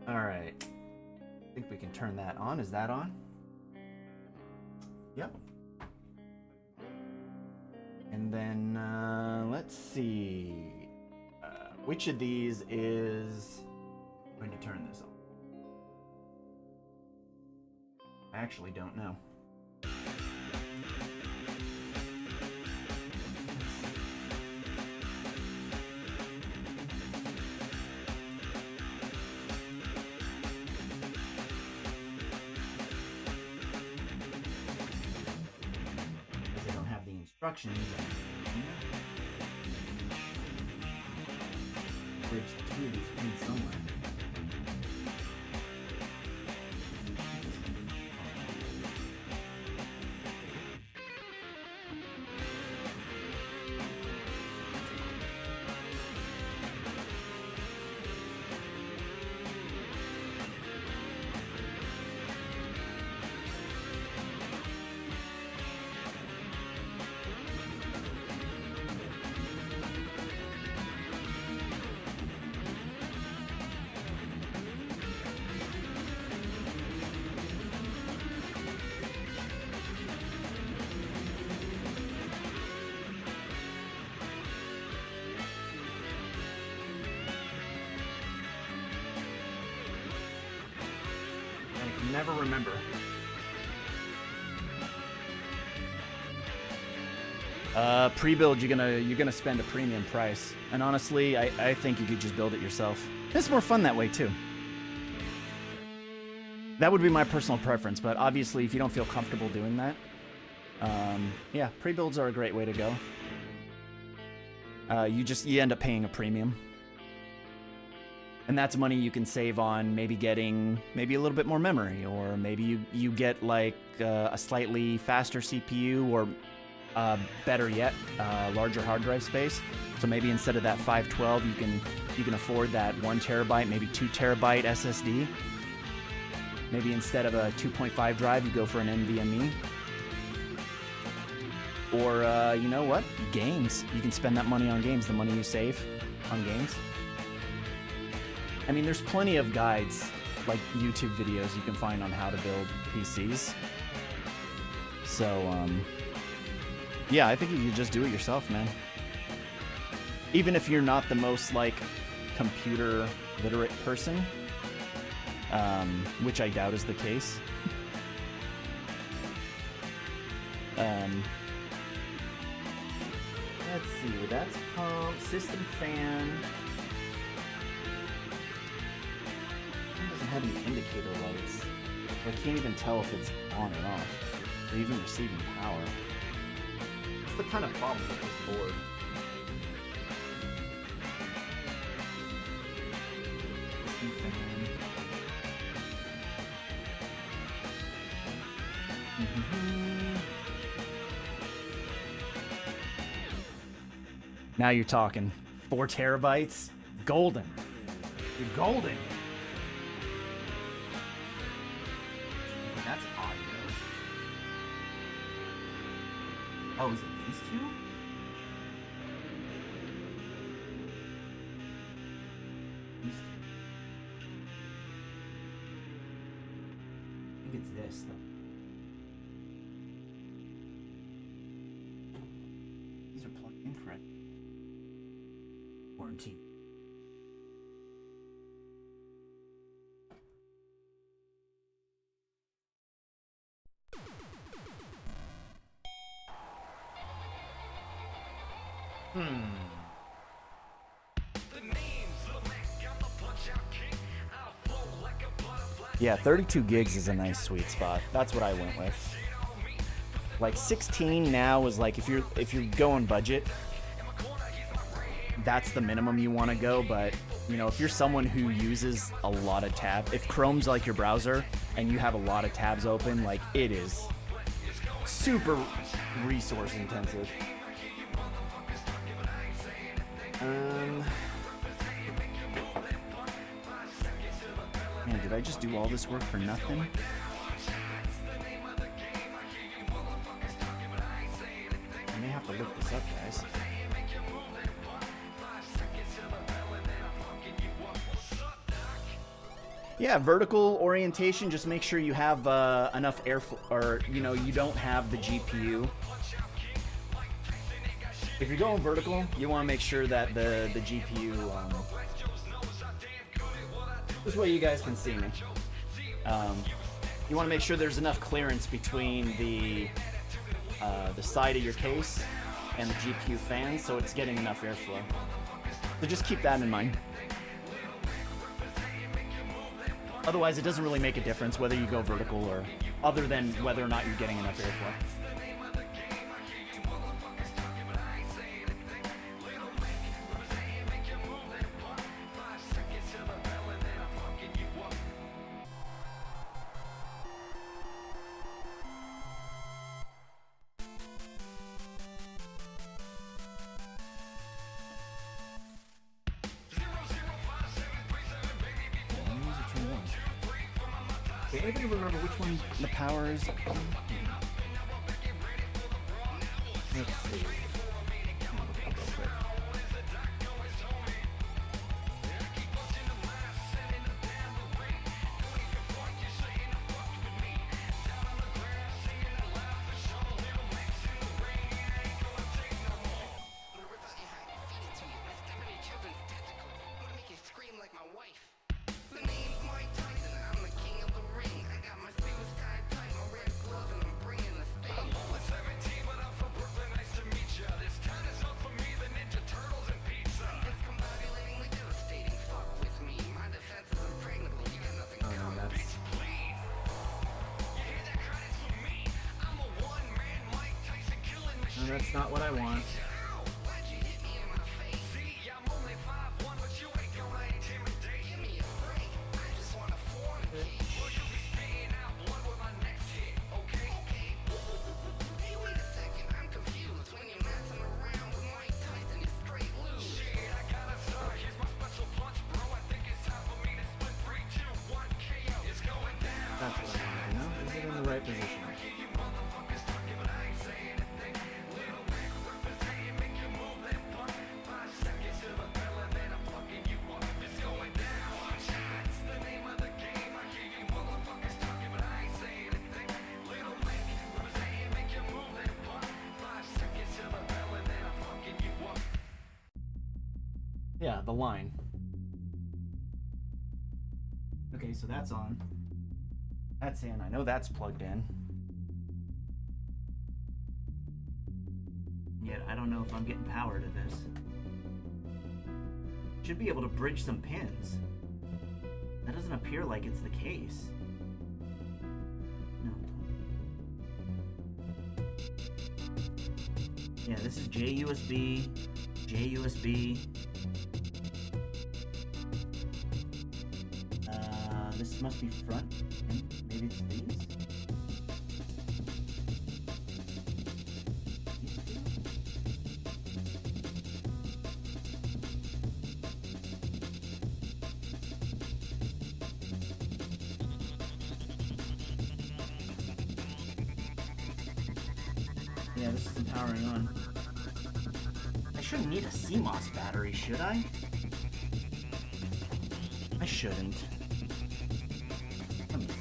Alright. I think we can turn that on. Is that on? Yep. And then, let's see. Which of these is going to turn this on? I actually don't know. Because I don't have the instructions. Bridge 2 is in somewhere. Never remember. Pre-build, you're gonna spend a premium price, and honestly, I think you could just build it yourself. It's more fun that way too. That would be my personal preference, but obviously, if you don't feel comfortable doing that, yeah, pre-builds are a great way to go. You end up paying a premium. And that's money you can save on maybe getting a little bit more memory, or maybe you get like a slightly faster CPU, or better yet, larger hard drive space. So maybe instead of that 512, you can afford that 1 terabyte, maybe 2 terabyte SSD. Maybe instead of a 2.5 drive, you go for an NVMe. Or you know what? Games. You can spend that money on games. The money you save on games. I mean, there's plenty of guides like YouTube videos you can find on how to build PCs. So yeah, I think you could just do it yourself, man. Even if you're not the most like computer literate person, which I doubt is the case. Let's see, that's pump, system fan. It doesn't have any indicator lights. I can't even tell if it's on or off, or even receiving power. That's the kind of problem with this board. System fan. Now you're talking. 4 terabytes? Golden. You're golden. That's audio. Oh, is it these two? These two. I think it's this, though. These are plugged in correct. Warranty. Yeah, 32 gigs is a nice sweet spot. That's what I went with. Like 16 now is like if you're going budget, that's the minimum you want to go. But you know, if you're someone who uses a lot of tabs, if Chrome's like your browser and you have a lot of tabs open, like it is super resource intensive. Man, did I just do all this work for nothing? I may have to look this up, guys. Yeah, vertical orientation, just make sure you have enough airflow, or, you know, you don't have the GPU. If you're going vertical, you want to make sure that the GPU, this way you guys can see me. You want to make sure there's enough clearance between the side of your case and the GPU fan, so it's getting enough airflow. So just keep that in mind. Otherwise, it doesn't really make a difference whether you go vertical or other than whether or not you're getting enough airflow. Anybody remember which one the power is? Let's see. No, that's not what I want. That's what I want to know. Is it in the right position? Yeah, the line. Okay, so that's on. That's in. I know that's plugged in. Yet I don't know if I'm getting power to this. Should be able to bridge some pins. That doesn't appear like it's the case. No. Yeah, this is JUSB, JUSB. This must be front. Maybe it's these. Yeah, this isn't powering on. I shouldn't need a CMOS battery, should I? I shouldn't. Let me see.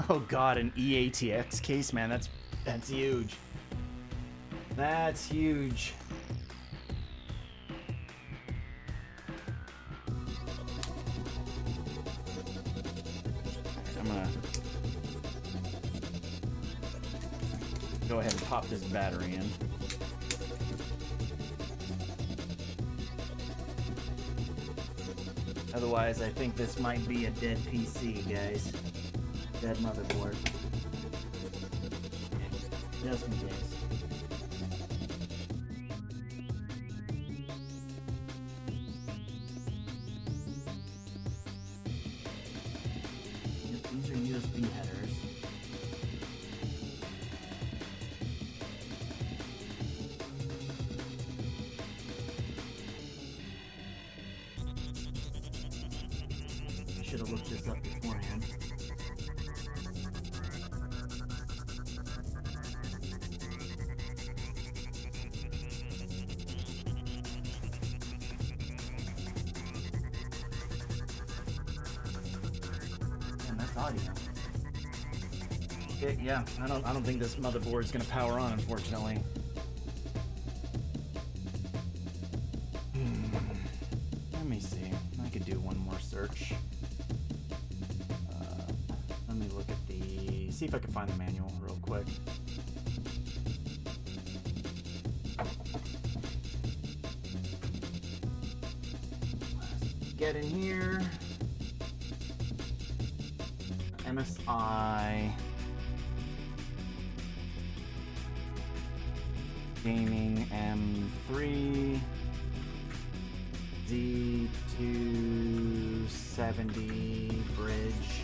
Oh god, an EATX case, man, that's huge. That's huge. I'm gonna go ahead and pop this battery in. Otherwise, I think this might be a dead PC, guys. Dead motherboard. Just in case. Yep, these are USB headers. I should have looked this up beforehand. Audio. Yeah, I don't think this motherboard is gonna power on, unfortunately. Let me see. I could do one more search. Let me look at see if I can find the manual real quick. Get in here. MSI Gaming M3 Z270 bridge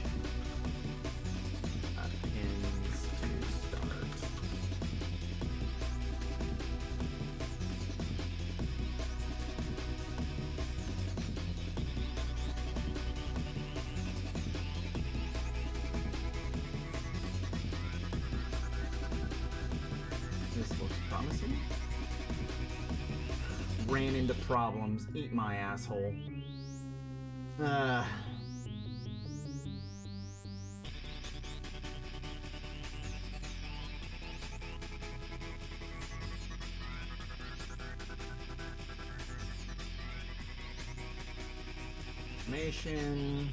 pins to start. This looks promising. Ran into problems. Eat my asshole. Information.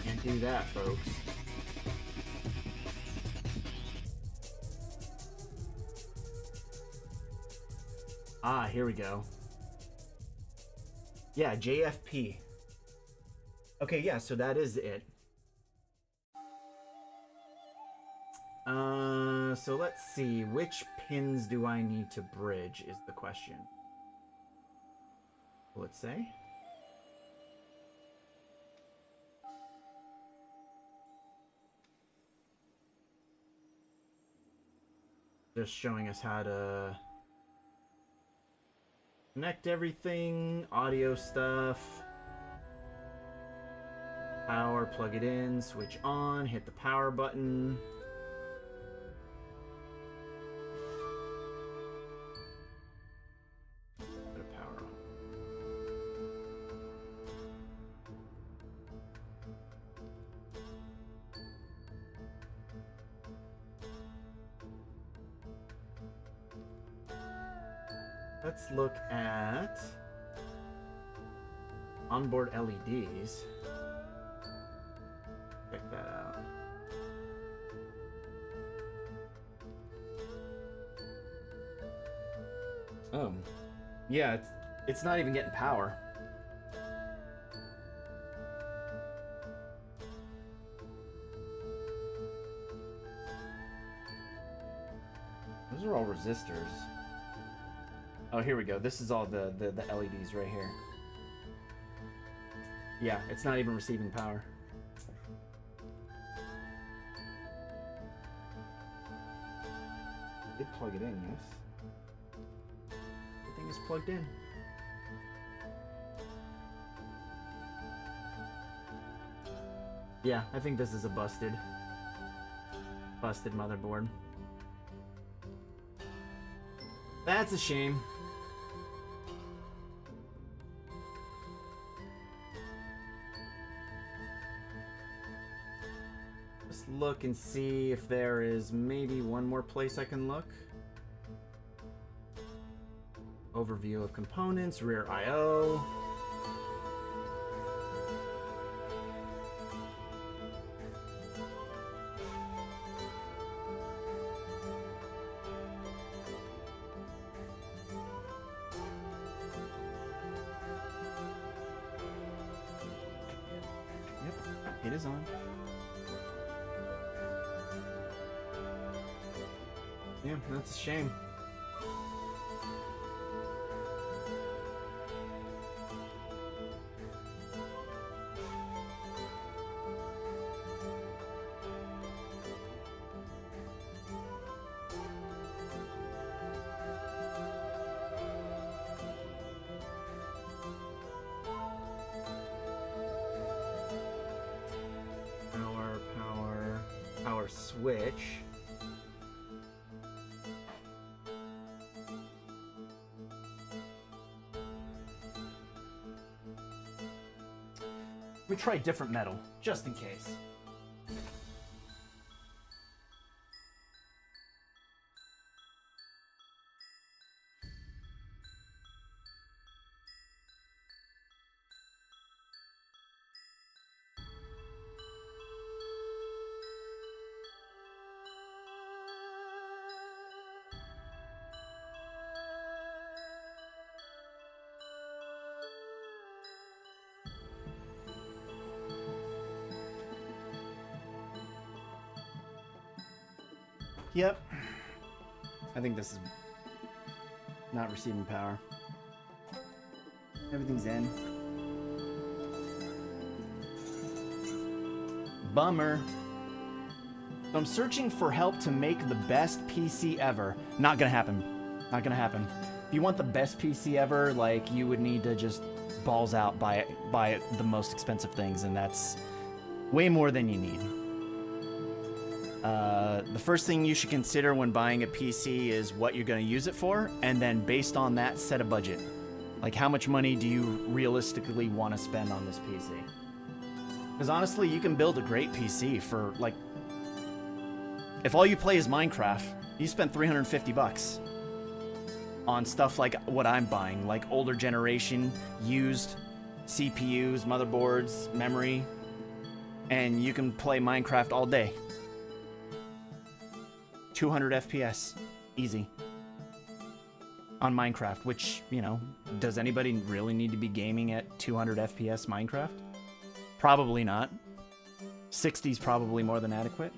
Can't do that, folks. Ah, here we go. Yeah, JFP. Okay, yeah, so that is it. So let's see. Which pins do I need to bridge is the question. Will it say? Just showing us how to... Connect everything, audio stuff. Power, plug it in, switch on, hit the power button. Put a power on. Let's look at onboard LEDs. Check that out. Oh, yeah, it's not even getting power. Those are all resistors. Oh, here we go. This is all the LEDs right here. Yeah, it's not even receiving power. Did plug it in, yes. Everything is plugged in. Yeah, I think this is a busted motherboard. That's a shame. Let's look and see if there is maybe one more place I can look. Overview of components, rear I/O. Yep, it is on. Yeah, that's a shame. Power switch. We try different metal, just in case. Yep. I think this is not receiving power. Everything's in. Bummer. So I'm searching for help to make the best PC ever. Not gonna happen. Not gonna happen. If you want the best PC ever, like, you would need to just balls out buy the most expensive things, and that's way more than you need. The first thing you should consider when buying a PC is what you're going to use it for, and then based on that, set a budget. Like, how much money do you realistically want to spend on this PC? Because honestly, you can build a great PC for, like, if all you play is Minecraft, you spend $350 on stuff like what I'm buying, like older generation, used CPUs, motherboards, memory, and you can play Minecraft all day. 200 FPS, easy. On Minecraft, which, you know, does anybody really need to be gaming at 200 FPS Minecraft? Probably not. 60's probably more than adequate.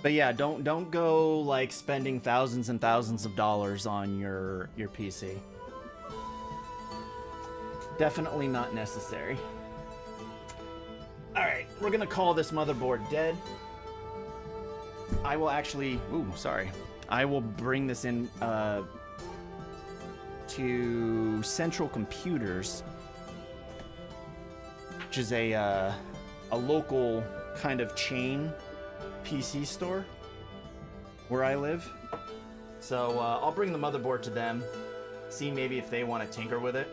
But yeah, don't go like spending thousands and thousands of dollars on your PC. Definitely not necessary. Alright, we're gonna call this motherboard dead. I will actually. Ooh, sorry. I will bring this in to Central Computers, which is a local kind of chain PC store where I live. So I'll bring the motherboard to them, see maybe if they want to tinker with it.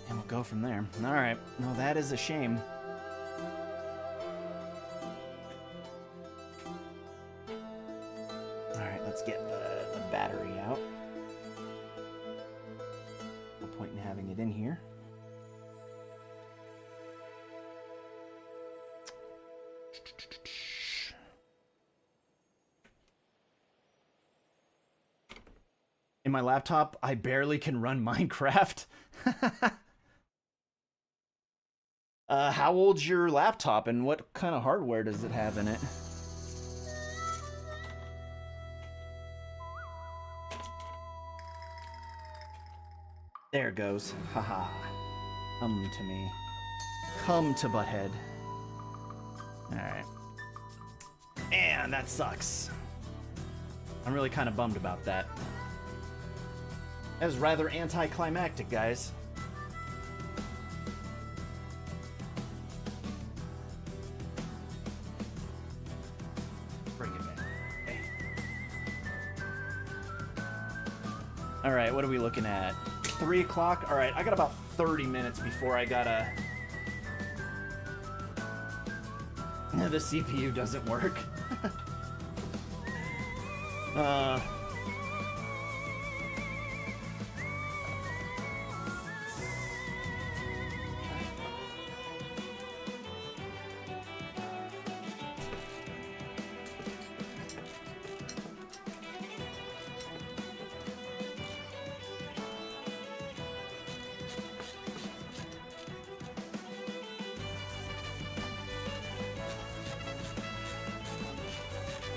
And we'll go from there. All right. No, that is a shame. All right, let's get the battery out. No point in having it in here. In my laptop, I barely can run Minecraft. How old's your laptop and what kind of hardware does it have in it? There it goes. Haha. Come to me. Come to Butthead. Alright. Man, that sucks. I'm really kind of bummed about that. That was rather anticlimactic, guys. Bring it back. Okay. Alright, what are we looking at? 3 o'clock? Alright, I got about 30 minutes before I gotta... The CPU doesn't work.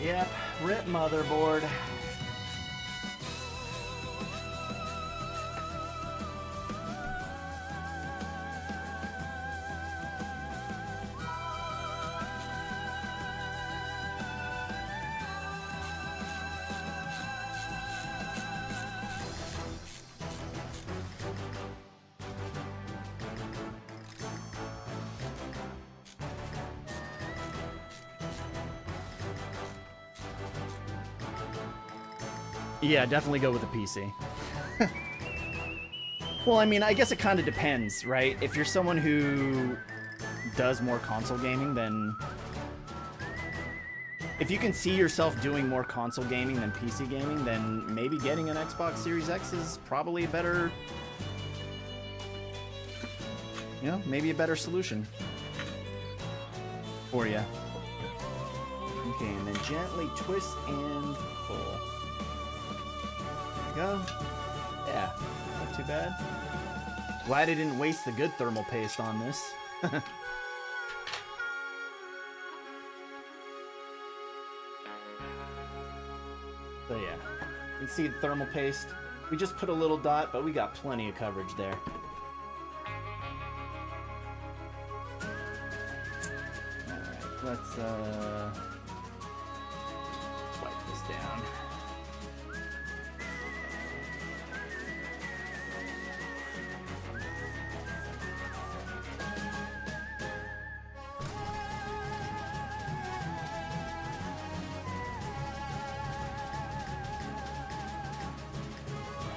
Yep, rip motherboard. Yeah, definitely go with the PC. Well, I mean, I guess it kind of depends, right? If you're someone who does more console gaming, then... If you can see yourself doing more console gaming than PC gaming, then maybe getting an Xbox Series X is probably a better... You know, maybe a better solution for you. Okay, and then gently twist and pull. Go. Yeah, not too bad. Glad I didn't waste the good thermal paste on this. So yeah, you can see the thermal paste. We just put a little dot, but we got plenty of coverage there. Alright, let's wipe this down.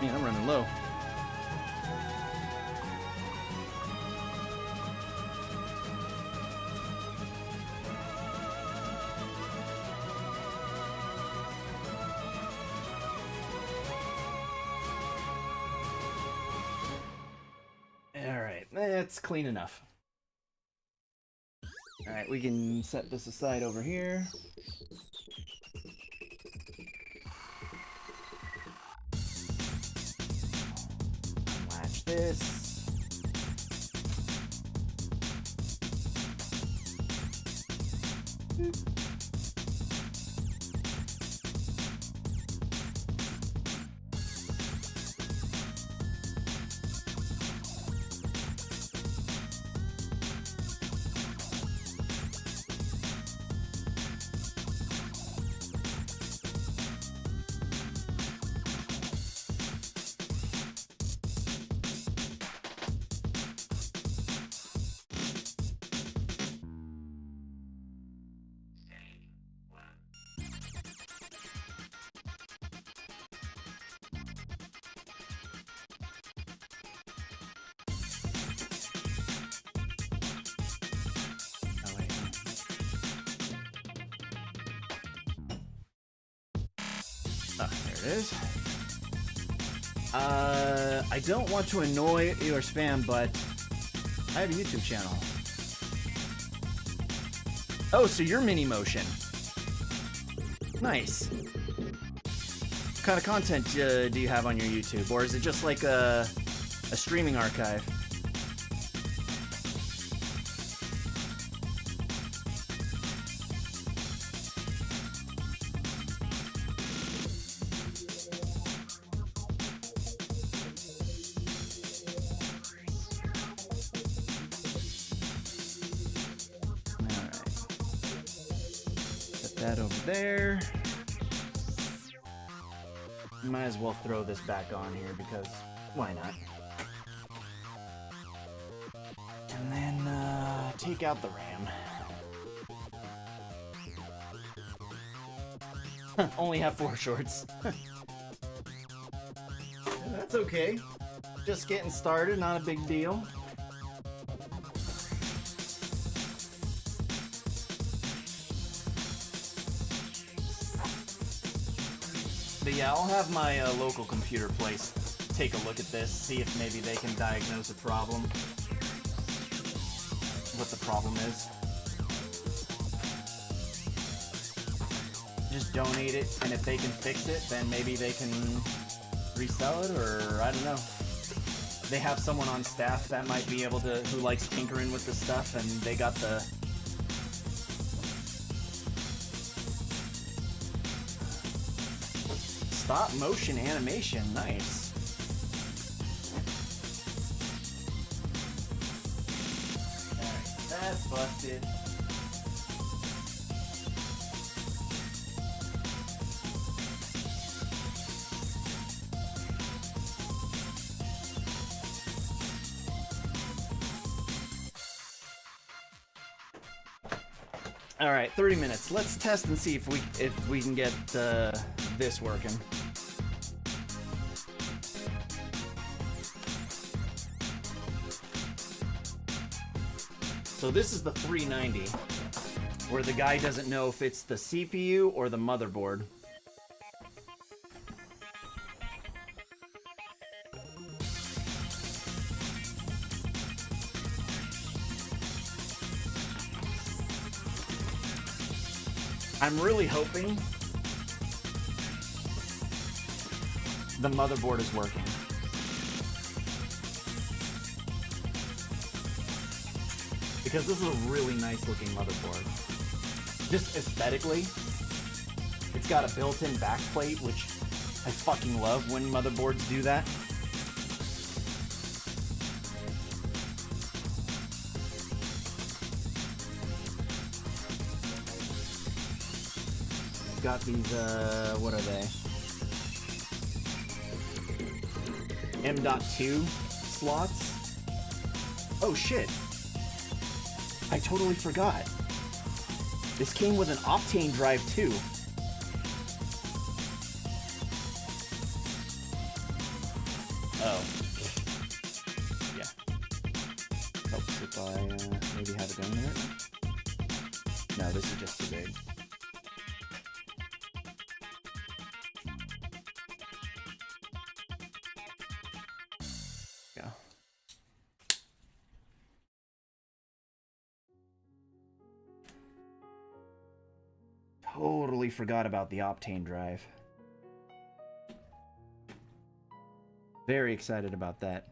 Man, I'm running low. Alright, that's clean enough. Alright, we can set this aside over here. This. Oh, there it is. I don't want to annoy you or spam, but I have a YouTube channel. Oh, so you're Mini Motion. Nice. What kind of content do you have on your YouTube? Or is it just like a streaming archive? That over there. Might as well throw this back on here because why not? And then take out the RAM. Only have 4 shorts. That's okay. Just getting started, not a big deal. But yeah, I'll have my local computer place take a look at this, see if maybe they can diagnose a problem. What the problem is. Just donate it, and if they can fix it, then maybe they can resell it, or I don't know. They have someone on staff that might be able to, who likes tinkering with the stuff, and they got the stop motion animation. Nice. Alright, that's busted. Alright, 30 minutes. Let's test and see if we can get this working. So this is the 390, where the guy doesn't know if it's the CPU or the motherboard. I'm really hoping the motherboard is working. Because this is a really nice looking motherboard. Just aesthetically, it's got a built-in backplate, which I fucking love when motherboards do that. Got these, what are they? M.2 slots. Oh shit. I totally forgot. This came with an Optane drive too. Oh. Yeah. Helps if I maybe have it down there. No, this is just too big. Totally forgot about the Optane drive. Very excited about that.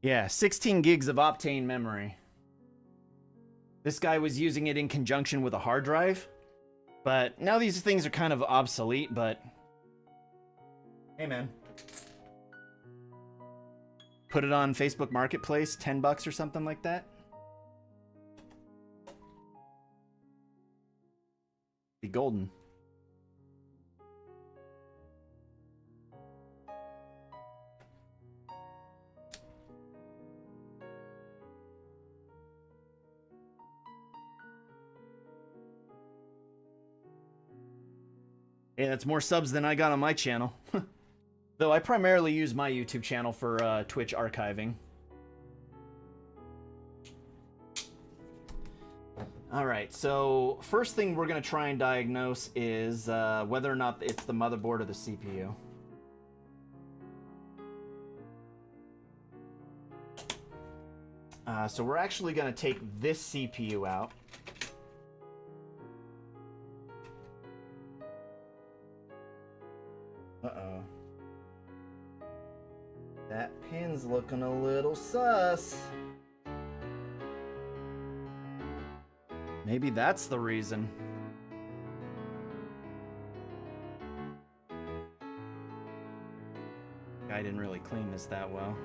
Yeah, 16 gigs of Optane memory. This guy was using it in conjunction with a hard drive. But now these things are kind of obsolete, but hey man. Put it on Facebook Marketplace, $10 or something like that. Be golden. Hey, that's more subs than I got on my channel. Though I primarily use my YouTube channel for Twitch archiving. Alright, so first thing we're going to try and diagnose is whether or not it's the motherboard or the CPU. So we're actually going to take this CPU out. Uh-oh. That pin's looking a little sus. Maybe that's the reason. I didn't really clean this that well.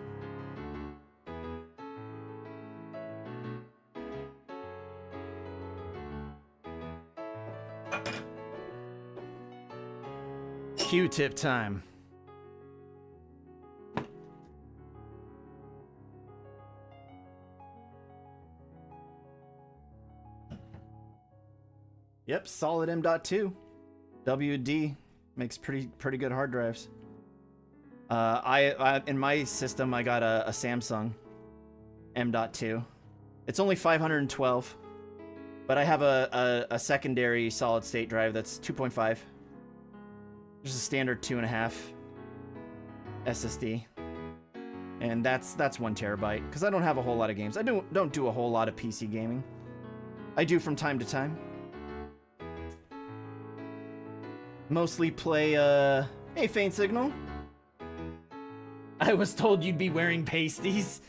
Q-tip time. Yep, solid M.2. WD makes pretty good hard drives. I in my system I got a Samsung M.2. It's only 512, but I have a secondary solid state drive that's 2.5. There's a standard 2.5 SSD, and that's 1 terabyte because I don't have a whole lot of games. I don't do a whole lot of PC gaming. I do from time to time. Mostly play, hey, Faint Signal. I was told you'd be wearing pasties.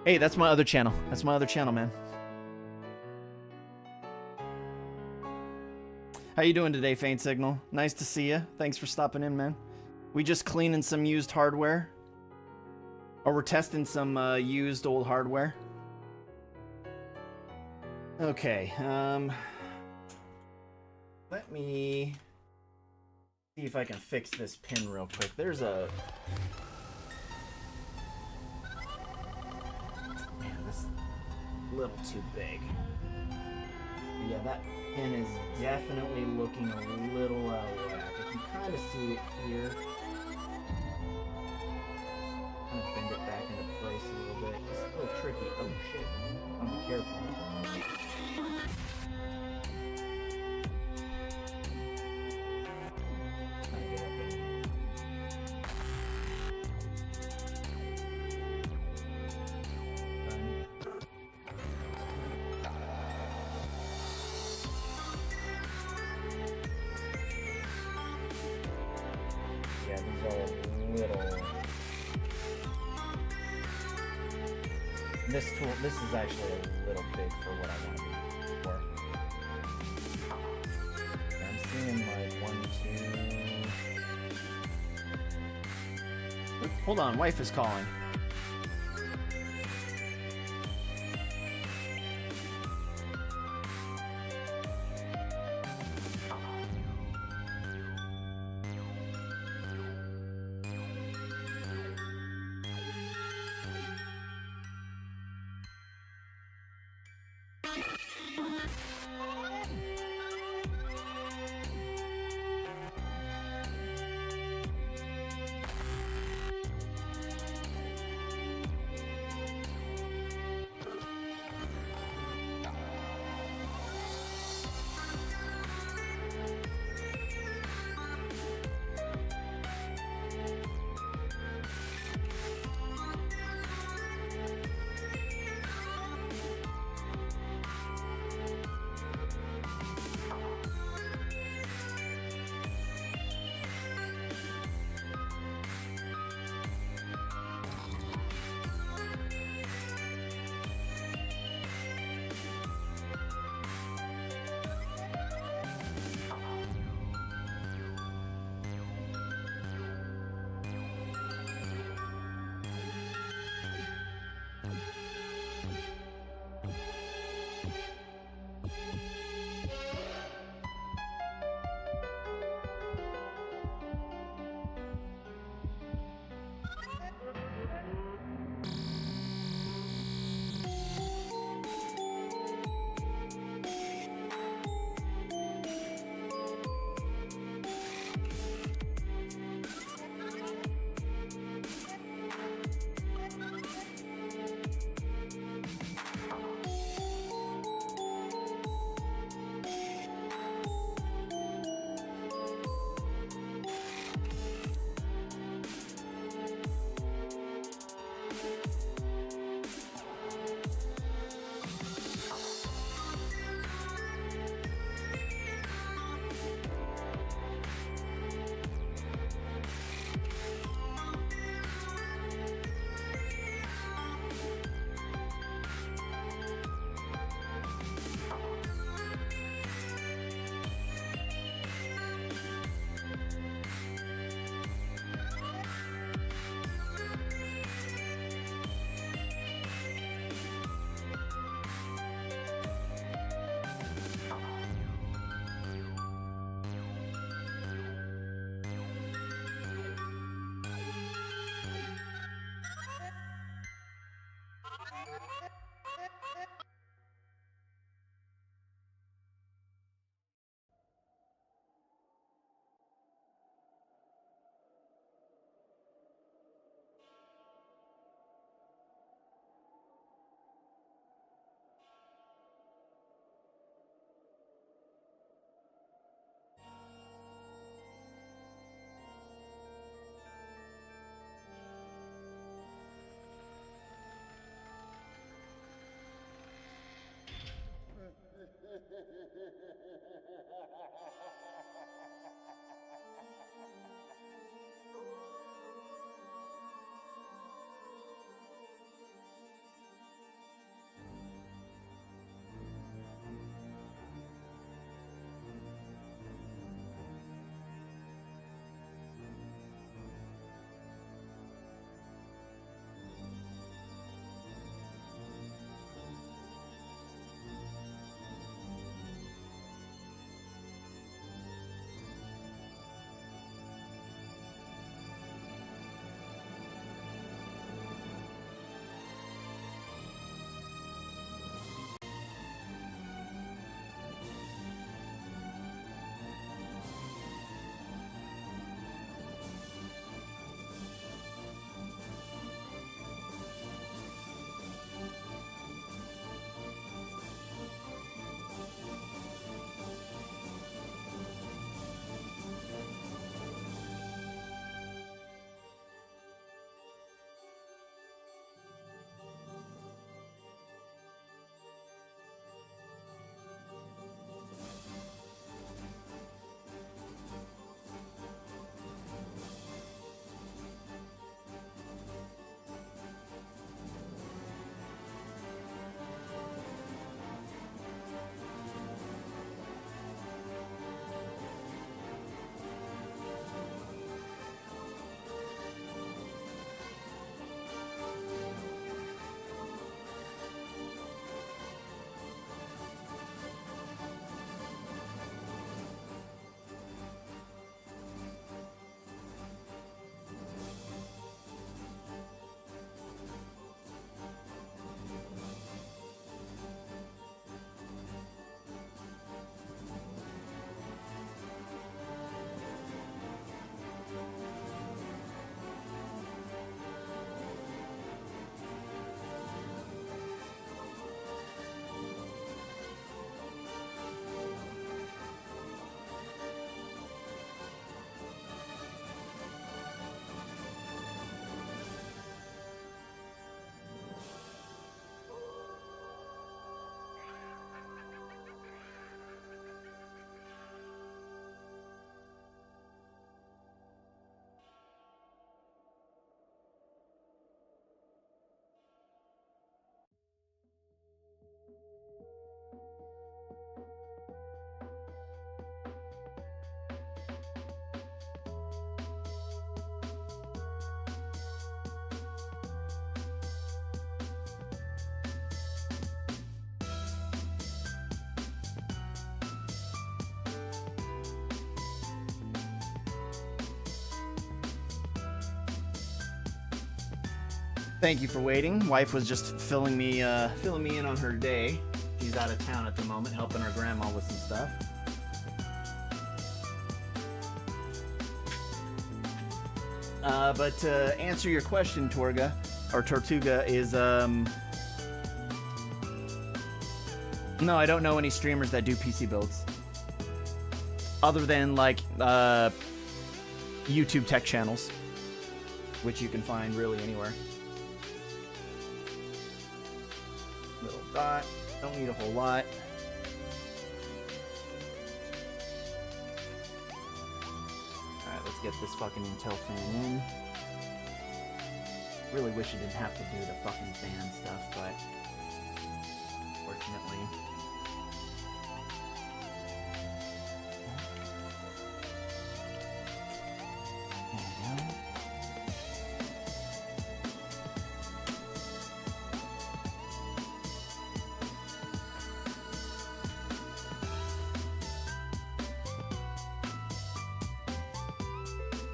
Hey, that's my other channel. That's my other channel, man. How you doing today, Faint Signal? Nice to see you. Thanks for stopping in, man. We just cleaning some used hardware. Or we're testing some used old hardware. Okay, let me see if I can fix this pin real quick. There's a... Man, this is a little too big. Yeah, that pin is definitely looking a little out of whack. I can kind of see it here. I'm gonna bend it back into place a little bit. It's a little tricky. Oh shit. I'm be careful. Yeah, these are a little... This is actually a little big for what I want to be for. I'm seeing my 1, 2... Hold on, wife is calling. Thank you for waiting. Wife was just filling me in on her day. She's out of town at the moment, helping her grandma with some stuff. But to answer your question, Tortuga, is no, I don't know any streamers that do PC builds. Other than, like, YouTube tech channels, which you can find really anywhere. Little dot. Don't need a whole lot. Alright, let's get this fucking Intel fan in. Really wish it didn't have to do the fucking fan stuff, but fortunately. There we go.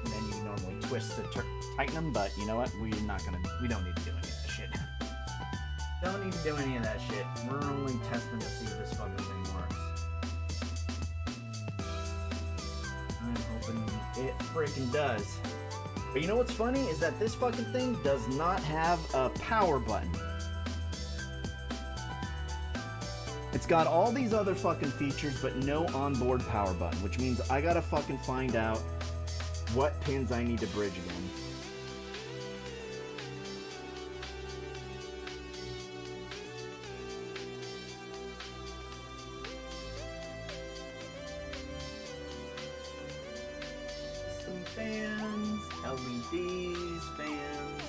And then you normally twist to tighten them, but you know what? We don't need to do any of that shit. Don't need to do any of that shit. We're only testing to see if this fucking thing works. I'm hoping it freaking does. But you know what's funny is that this fucking thing does not have a power button. It's got all these other fucking features, but no onboard power button, which means I gotta fucking find out what pins I need to bridge again. System fans, LEDs,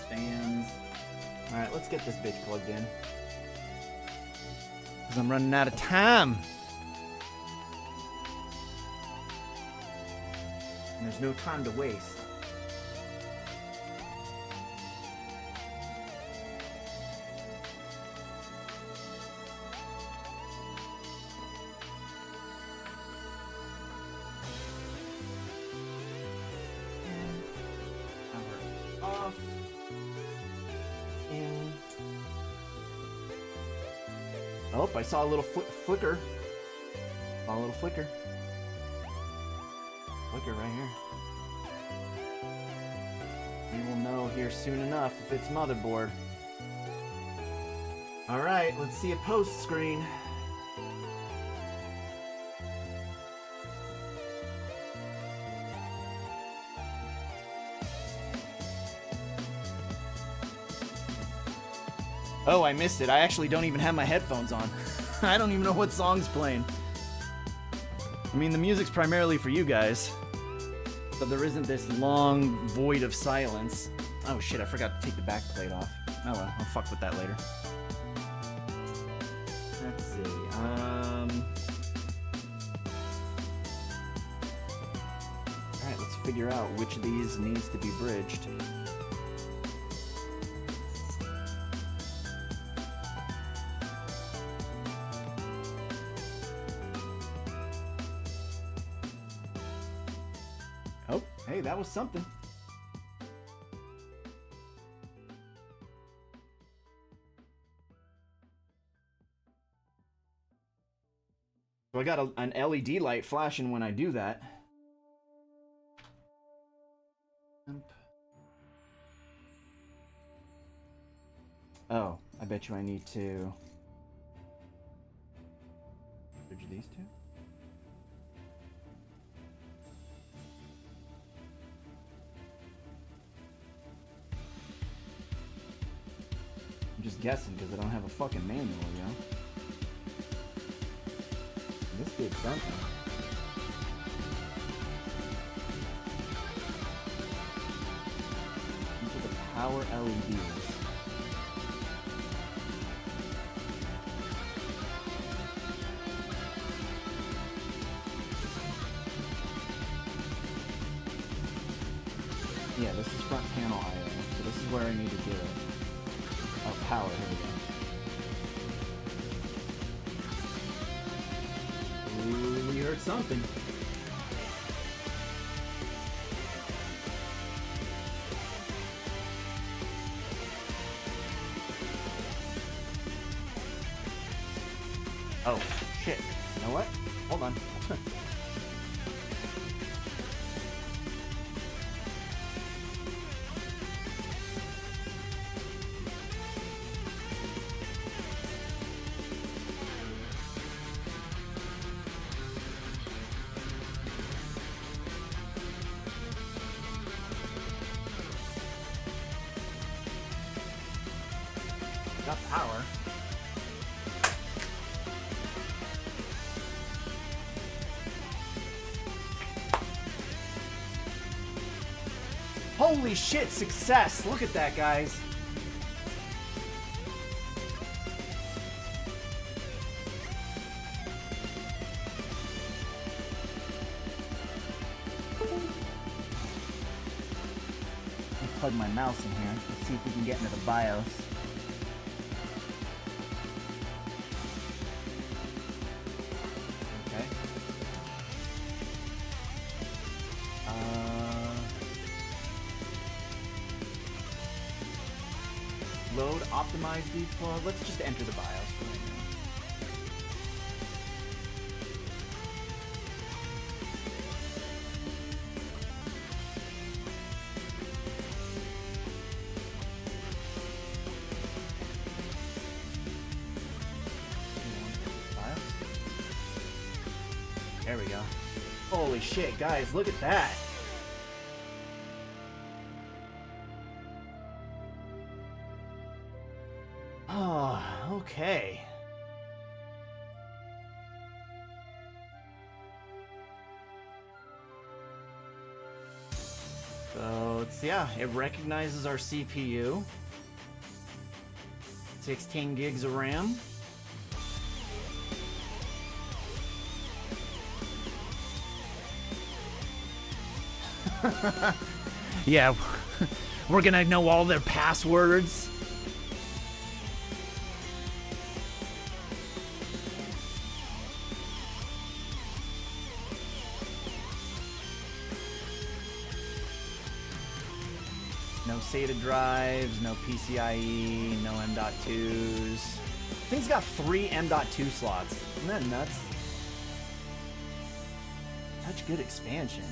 fans. Alright, let's get this bitch plugged in. Because I'm running out of time. And there's no time to waste. Power off. In. Oh, I saw a little flicker. Saw a little flicker. Flicker right here. We will know here soon enough if it's motherboard. Alright, let's see a post screen. Oh, I missed it. I actually don't even have my headphones on. I don't even know what song's playing. I mean, the music's primarily for you guys. So there isn't this long void of silence. Oh shit, I forgot to take the back plate off. Oh well, I'll fuck with that later. Let's see, Alright, let's figure out which of these needs to be bridged. Oh, hey, that was something. So I got an LED light flashing when I do that. Oh, I bet you I need to bridge these two. I'm just guessing because I don't have a fucking manual, yo. This did something. These are the power LEDs. Yeah, this is front panel IO, so this is where I need to get it. Oh, power, here we go. Ooh, we heard something. Oh, shit. You know what? Hold on. Got power. Holy shit, success! Look at that, guys. I'll plug my mouse in here. Let's see if we can get into the BIOS. Okay. Load, optimize, deploy. Let's just enter the BIOS for right now. BIOS. There we go. Holy shit, guys, look at that. Oh, okay. So it's, yeah, it recognizes our CPU. 16 gigs of RAM. Yeah, we're gonna know all their passwords. No SATA drives, no PCIe, no M.2s. Thing's got 3 M.2 slots. Isn't that nuts? Such good expansion.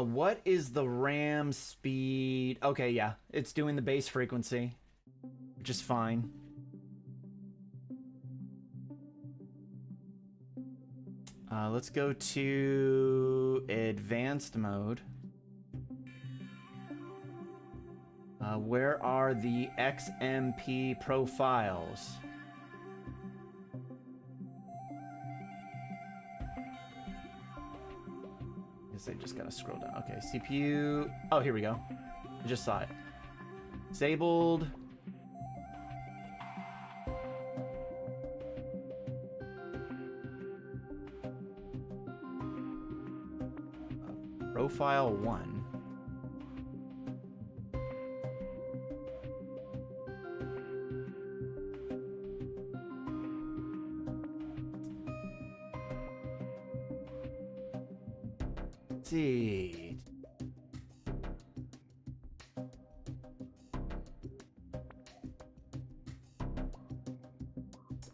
What is the RAM speed? Okay, yeah, it's doing the base frequency, which is fine. Let's go to advanced mode. Where are the XMP profiles? I just gotta scroll down. Okay, CPU. Oh, here we go. I just saw it. Disabled. Profile 1. See.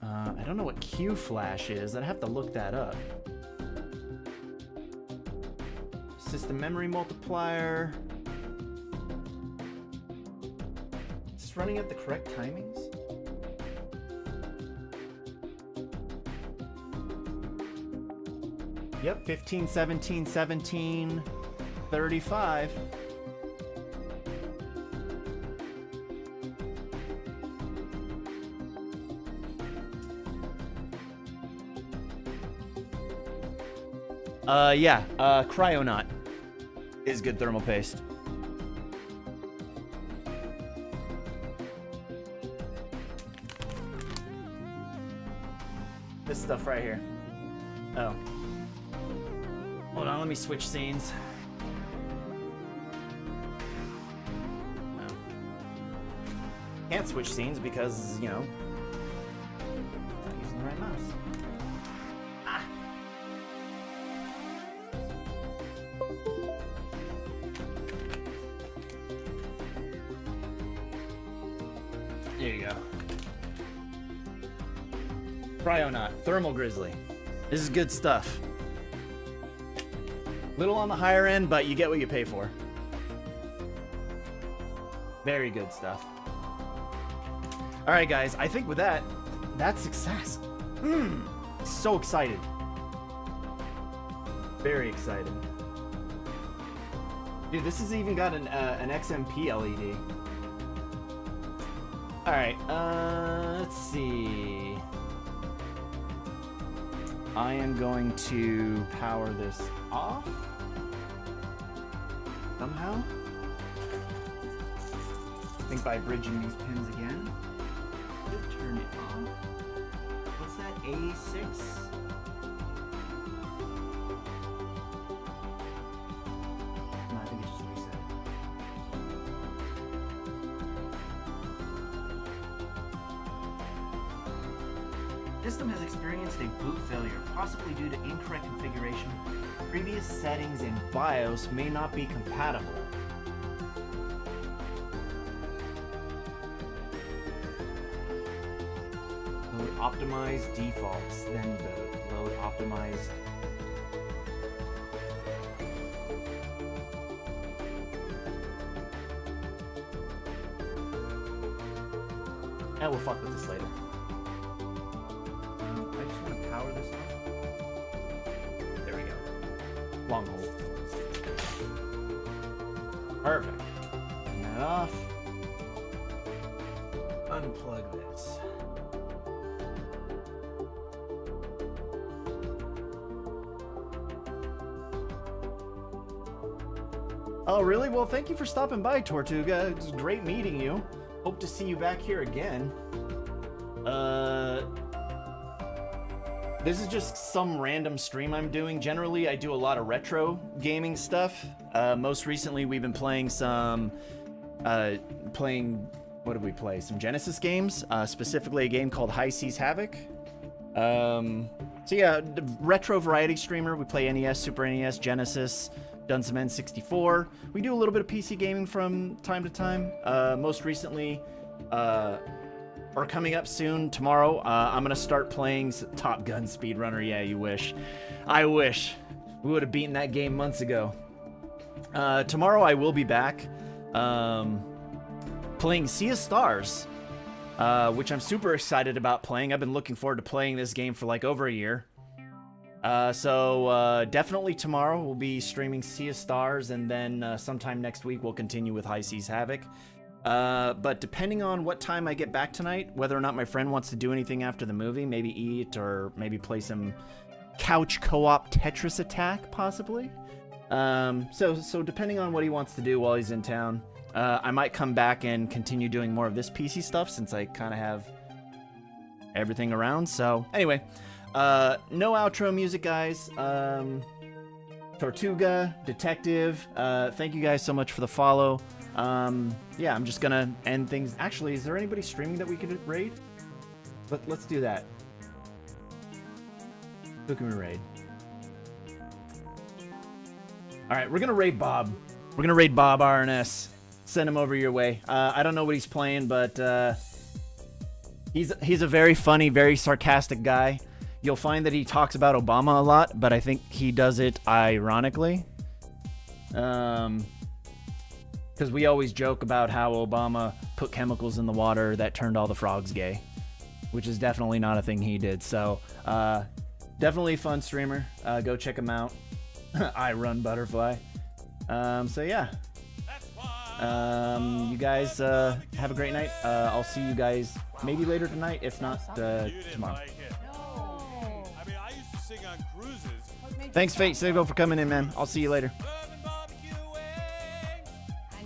I don't know what Q flash is. I'd have to look that up. System memory multiplier. Is this running at the correct timings? Yep, 15, 17, 17, 35. Yeah, Cryonaut is good thermal paste. This stuff right here. Oh. Hold on, let me switch scenes. No. Can't switch scenes because, you know, not using the right mouse. Ah! There you go. Cryonaut, Thermal Grizzly. This is good stuff. Little on the higher end, but you get what you pay for. Very good stuff. All right, guys. I think with that, that's success. So excited. Very excited. Dude, this has even got an XMP LED. All right. Let's see. I am going to power this off somehow. I think by bridging these pins again. Turn it on. What's that? A6? No, I think it just reset. System has experienced a boot failure, possibly due to incorrect configuration. Previous settings in BIOS may not be compatible. Load optimized defaults, then the load optimized. We'll fuck with this later. I just want to power this on. There we go. Long hold. Perfect. Turn that off. Unplug this. Oh, really? Well, thank you for stopping by, Tortuga. It was great meeting you. Hope to see you back here again. This is just some random stream I'm doing. Generally, I do a lot of retro gaming stuff. Most recently, we've been playing some... what did we play? Some Genesis games. Specifically, a game called High Seas Havoc. So yeah, retro variety streamer. We play NES, Super NES, Genesis... Done some N64. We do a little bit of PC gaming from time to time. Most recently, or coming up soon, tomorrow, I'm gonna start playing Top Gun Speedrunner. Yeah, you wish. I wish. We would have beaten that game months ago. Tomorrow I will be back playing Sea of Stars, which I'm super excited about playing. I've been looking forward to playing this game for like over a year. So definitely tomorrow we'll be streaming Sea of Stars, and then sometime next week we'll continue with High Seas Havoc. But depending on what time I get back tonight, whether or not my friend wants to do anything after the movie, maybe eat or maybe play some couch co-op Tetris Attack, possibly. So depending on what he wants to do while he's in town, I might come back and continue doing more of this PC stuff since I kind of have everything around. So anyway. No outro music, guys. Tortuga, Detective, thank you guys so much for the follow. Yeah, I'm just gonna end things. Actually, is there anybody streaming that we could raid? Let's do that. Who can we raid? Alright, we're gonna raid Bob. We're gonna raid Bob RNS. Send him over your way. I don't know what he's playing, but he's a very funny, very sarcastic guy. You'll find that he talks about Obama a lot, but I think he does it ironically. Because we always joke about how Obama put chemicals in the water that turned all the frogs gay, which is definitely not a thing he did. So, definitely a fun streamer. Go check him out. I run Butterfly. So yeah. You guys have a great night. I'll see you guys maybe later tonight, if not tomorrow. Thanks, Fate Signal, for coming in, man. I'll see you later. I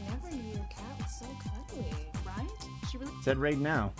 never knew your cat was so cuddly, right? She really Said raid now.